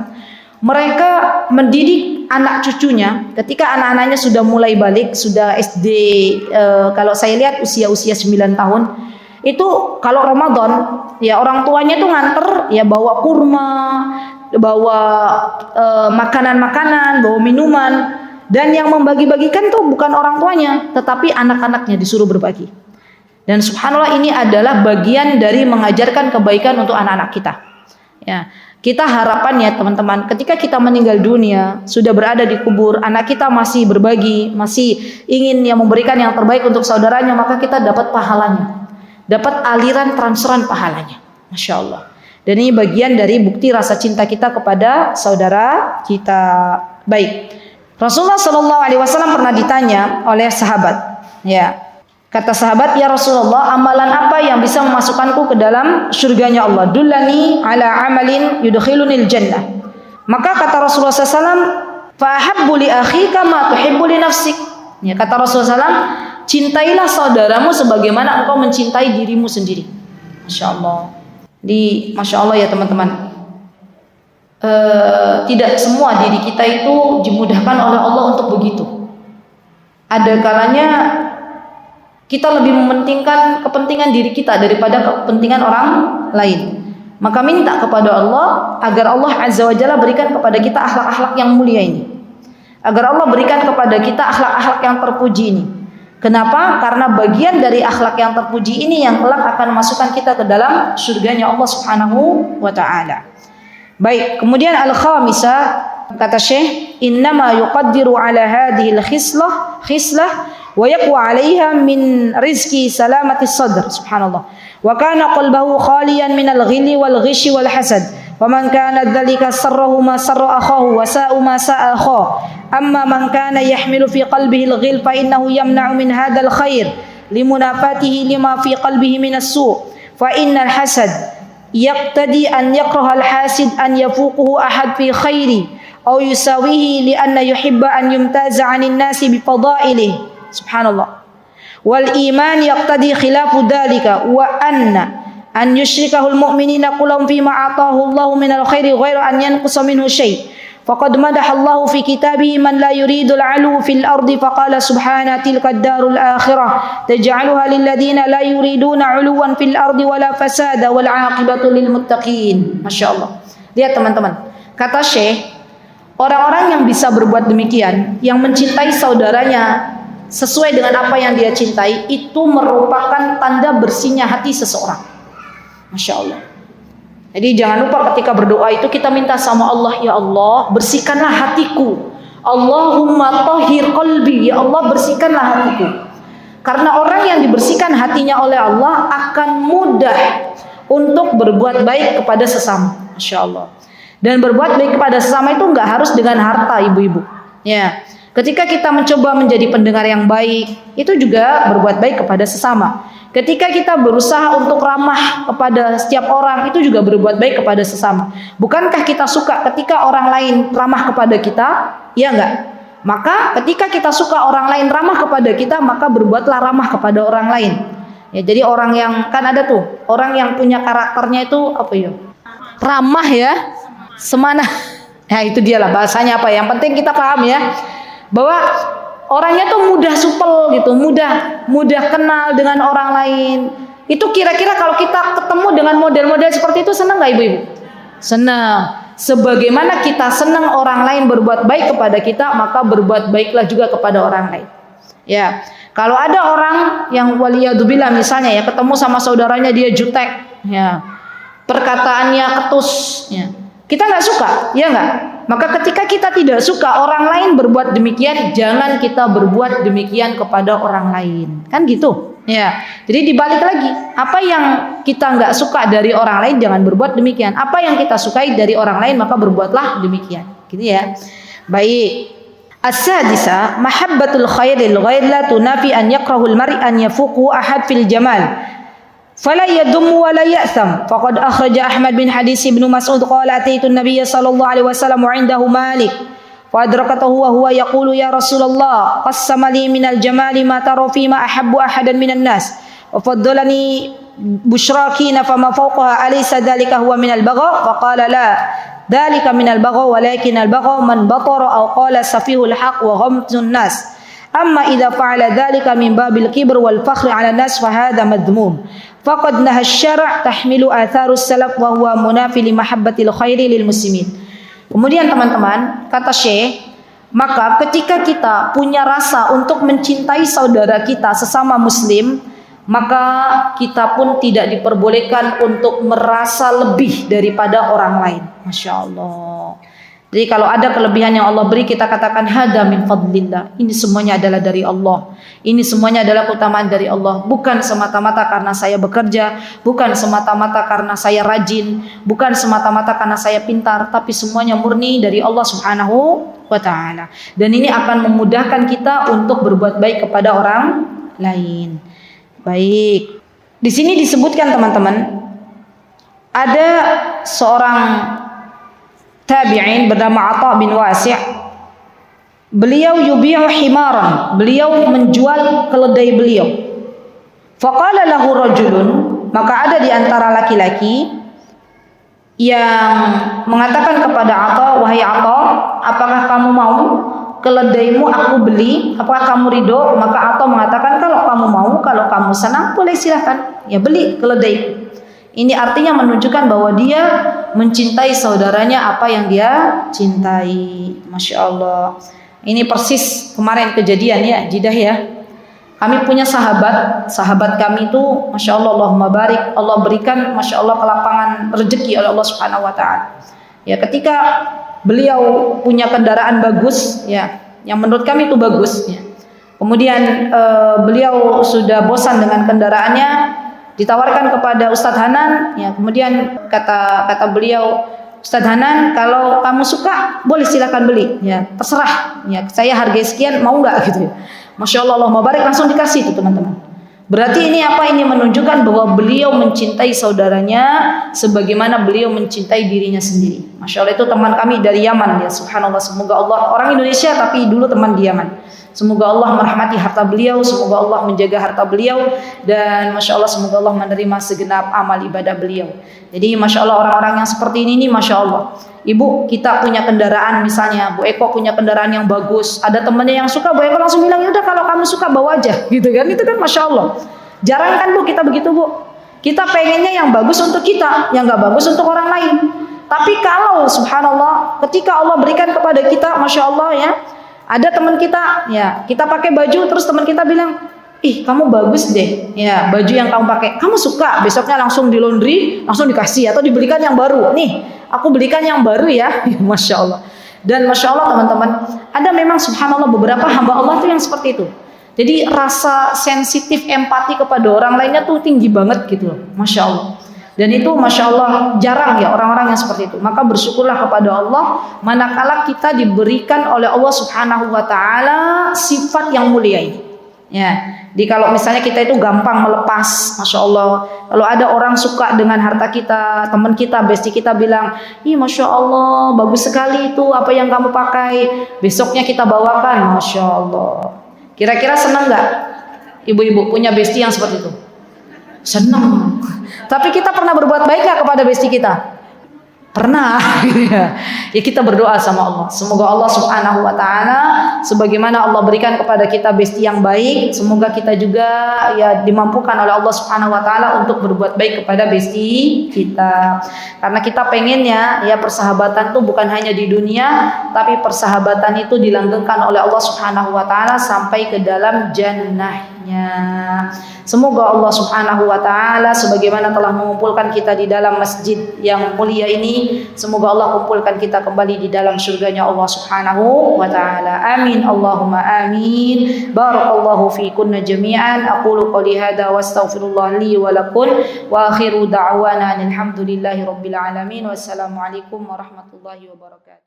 mereka mendidik anak cucunya ketika anak-anaknya sudah mulai balik, sudah SD, kalau saya lihat usia-usia 9 tahun, Itu kalau Ramadan, ya orang tuanya tuh nganter, ya bawa kurma, bawa makanan-makanan, bawa minuman, dan yang membagi-bagikan tuh bukan orang tuanya, tetapi anak-anaknya disuruh berbagi. Dan subhanallah, ini adalah bagian dari mengajarkan kebaikan untuk anak-anak kita. Ya, kita harapannya teman-teman, ketika kita meninggal dunia, sudah berada di kubur, anak kita masih berbagi, masih ingin yang memberikan yang terbaik untuk saudaranya, maka kita dapat pahalanya, dapat aliran transferan pahalanya. Masya Allah. Dan ini bagian dari bukti rasa cinta kita kepada saudara kita. Baik, Rasulullah SAW pernah ditanya oleh sahabat, ya. Kata sahabat, ya Rasulullah, amalan apa yang bisa memasukkanku ke dalam surganya Allah? Dullani ala amalin yudkhilunil jannah. Maka kata Rasulullah SAW, fa'ahabbu li akhika ma tuhibbu li nafsik. Ya, kata Rasulullah SAW, cintailah saudaramu sebagaimana engkau mencintai dirimu sendiri. Masya Allah. Masya Allah ya teman-teman. Tidak semua diri kita itu dimudahkan oleh Allah untuk begitu. Ada kalanya kita lebih mementingkan kepentingan diri kita daripada kepentingan orang lain. Maka minta kepada Allah agar Allah Azza wa Jalla berikan kepada kita akhlak-akhlak yang mulia ini. Agar Allah berikan kepada kita akhlak-akhlak yang terpuji ini. Kenapa? Karena bagian dari akhlak yang terpuji ini yang kelak akan memasukkan kita ke dalam surganya Allah Subhanahu wa taala. Baik, kemudian al-khamisah, kata Syekh, innama yuqaddiru ala hadhihi al-khislah wa yaqwa 'alaiha min rizqi salamati sadr. Subhanallah. Wa kana qalbuhu khaliyan min al-ghilli wal ghishi wal hasad. Wa man kana dzalika sarrahu ma sarra akhahu wa sa'u ma sa'a akhahu. Amma man kana yahmilu fi qalbihi al-ghil fa innahu yamna'u min hadzal khair limunafatihi lima fi qalbihi min as-su'. Fa innal hasad yaqtadi an yakraha al-hasid an yafuquhu ahad fi khairi aw yusawihi li anna yuhibba an yumtaza 'anil nasi bi fadailihi. Subhanallah. Wal iman yaqtadi khilafu dzalika wa an yusyrikahul mu'minina kullum fi ma atahu Allah min al-khairi ghairu an yanqusa minhu syai'. Faqad madaha Allah fi kitabihi man la yuridul 'alu fil ardi faqala subhana tilka ad-darul akhirah taj'aluha lil ladzina la yuriduna 'uluwan fil ardi wala fasada wal 'aqibatu lil muttaqin. Masyaallah. Lihat teman-teman. Kata Syekh, orang-orang yang bisa berbuat demikian, yang mencintai saudaranya sesuai dengan apa yang dia cintai, itu merupakan tanda bersihnya hati seseorang. Masya Allah. Jadi jangan lupa ketika berdoa itu kita minta sama Allah, ya Allah bersihkanlah hatiku. Allahumma tahhir qalbi, ya Allah bersihkanlah hatiku. Karena orang yang dibersihkan hatinya oleh Allah akan mudah untuk berbuat baik kepada sesama. Masya Allah. Dan berbuat baik kepada sesama itu nggak harus dengan harta, ibu-ibu. Ya. Ketika kita mencoba menjadi pendengar yang baik, itu juga berbuat baik kepada sesama. Ketika kita berusaha untuk ramah kepada setiap orang, itu juga berbuat baik kepada sesama. Bukankah kita suka ketika orang lain ramah kepada kita? Ya enggak? Maka ketika kita suka orang lain ramah kepada kita, maka berbuatlah ramah kepada orang lain. Ya, jadi orang yang, kan ada tuh, orang yang punya karakternya itu apa ya? Ramah ya, semana. Ya itu dialah bahasanya apa? Yang penting kita paham ya. Bahwa orangnya tuh mudah supel gitu, mudah kenal dengan orang lain. Itu kira-kira kalau kita ketemu dengan model-model seperti itu senang nggak ibu-ibu? Senang. Sebagaimana kita senang orang lain berbuat baik kepada kita, maka berbuat baiklah juga kepada orang lain. Ya, kalau ada orang yang waliyadzubillah misalnya ya ketemu sama saudaranya dia jutek, ya perkataannya ketus, ya kita nggak suka, ya nggak? Maka ketika kita tidak suka orang lain berbuat demikian, jangan kita berbuat demikian kepada orang lain. Kan gitu. Ya. Jadi dibalik lagi, apa yang kita nggak suka dari orang lain jangan berbuat demikian. Apa yang kita sukai dari orang lain maka berbuatlah demikian. Gitu ya. Baik. As-sadisa, mahabbatul khairil ghair la tunafi an yakrahul mar'i an yafuqu ahad fil jamal. فلا يدم ولا يأثم فقد أخرج أحمد بن حديث ابن مسعود قال أتيت النبي صلى الله عليه وسلم وعنده مالك فأدركته وهو يقول يا رسول الله قسم لي من الجمال ما ترى فيما أحب أحدا من الناس وفضلني بشراكين فما فوقها أليس ذلك هو من البغى فقال لا ذلك من البغى ولكن البغى من بطر أو قال سفيه الحق وغمط الناس أما إذا فعل ذلك من باب الكبر والفخر على الناس فهذا مذموم faqad naha asy-syara' tahmilu atharus salaf wa huwa munafi li mahabbatil khairi lil muslimin. Kemudian teman-teman, kata Syekh, maka ketika kita punya rasa untuk mencintai saudara kita sesama muslim, maka kita pun tidak diperbolehkan untuk merasa lebih daripada orang lain. Masya Allah. Jadi kalau ada kelebihan yang Allah beri, kita katakan hada min fadlillah. Ini semuanya adalah dari Allah. Ini semuanya adalah keutamaan dari Allah. Bukan semata-mata karena saya bekerja, bukan semata-mata karena saya rajin, bukan semata-mata karena saya pintar, tapi semuanya murni dari Allah Subhanahu wa taala. Dan ini akan memudahkan kita untuk berbuat baik kepada orang lain. Baik. Di sini disebutkan teman-teman, ada seorang tabi'in bernama Atha bin Wasi'. Beliau yubi'u himaran, beliau menjual keledai beliau. Faqala lahu rajulun, maka ada di antara laki-laki yang mengatakan kepada Atha, wahai Atha, apakah kamu mau keledaimu aku beli? Apakah kamu ridho? Maka Atha mengatakan, kalau kamu mau, kalau kamu senang, boleh silahkan, ya beli keledai. Ini artinya menunjukkan bahwa dia mencintai saudaranya apa yang dia cintai. Masya Allah. Ini persis kemarin kejadian ya, Jidah ya. Kami punya sahabat kami itu, Masya Allah, Allahumma barik, Allah berikan, Masya Allah, kelapangan rezeki oleh Allah Subhanahu Wa Taala. Ya, ketika beliau punya kendaraan bagus, ya, yang menurut kami itu bagus. Ya. Kemudian beliau sudah bosan dengan kendaraannya, ditawarkan kepada Ustadz Hanan, ya, kemudian kata beliau, Ustadz Hanan, kalau kamu suka boleh silakan beli, ya terserah, ya saya harga sekian, mau nggak gitu. Masya Allah, Allahumma barik, langsung dikasih itu teman-teman. Berarti ini apa? Ini menunjukkan bahwa beliau mencintai saudaranya sebagaimana beliau mencintai dirinya sendiri. Masya Allah, itu teman kami dari Yaman, ya subhanallah, semoga Allah, orang Indonesia tapi dulu teman di Yaman. Semoga Allah merahmati harta beliau, semoga Allah menjaga harta beliau, dan Masya Allah semoga Allah menerima segenap amal ibadah beliau. Jadi Masya Allah, orang-orang yang seperti ini Masya Allah. Ibu, kita punya kendaraan, misalnya Bu Eko punya kendaraan yang bagus, ada temannya yang suka, Bu Eko langsung bilang, yaudah kalau kamu suka bawa aja, gitu kan. Itu kan Masya Allah. Jarang kan Bu kita begitu Bu. Kita pengennya yang bagus untuk kita, yang gak bagus untuk orang lain. Tapi kalau subhanallah, ketika Allah berikan kepada kita, Masya Allah ya, ada teman kita, ya kita pakai baju, terus teman kita bilang, ih kamu bagus deh, ya baju yang kamu pakai, kamu suka, besoknya langsung di laundry, langsung dikasih atau dibelikan yang baru. Nih, aku belikan yang baru ya, Masya Allah. Dan Masya Allah teman-teman, ada memang subhanallah beberapa hamba Allah tuh yang seperti itu. Jadi rasa sensitif, empati kepada orang lainnya tuh tinggi banget gitu, Masya Allah. Dan itu Masya Allah jarang ya orang-orang yang seperti itu. Maka bersyukurlah kepada Allah manakala kita diberikan oleh Allah Subhanahu Wa Taala sifat yang mulia ini. Ya, jadi kalau misalnya kita itu gampang melepas, Masya Allah. Kalau ada orang suka dengan harta kita, teman kita, bestie kita bilang, ih Masya Allah bagus sekali itu apa yang kamu pakai. Besoknya kita bawakan, Masya Allah. Kira-kira senang nggak ibu-ibu punya bestie yang seperti itu? Senang. Tapi kita pernah berbuat baik gak kepada bestie kita? Pernah. Ya kita berdoa sama Allah. Semoga Allah Subhanahu Wa Taala sebagaimana Allah berikan kepada kita bestie yang baik, semoga kita juga ya dimampukan oleh Allah Subhanahu Wa Taala untuk berbuat baik kepada bestie kita. Karena kita pengennya ya persahabatan itu bukan hanya di dunia, tapi persahabatan itu dilanggengkan oleh Allah Subhanahu Wa Taala sampai ke dalam jannahnya. Semoga Allah Subhanahu Wa Taala sebagaimana telah mengumpulkan kita di dalam masjid yang mulia ini, semoga Allah kumpulkan kita kembali di dalam surganya Allah Subhanahu Wa Taala. Amin Allahumma amin. Barakallahu fikunna jami'an. Aqulu qouli hadza wa astaghfirullah li wa lakum wa akhiru da'wana alhamdulillahi rabbil alamin. Wassalamualaikum warahmatullahi wabarakatuh.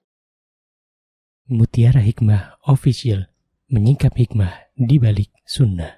Mutiara Hikmah Official, menyingkap hikmah di balik sunnah.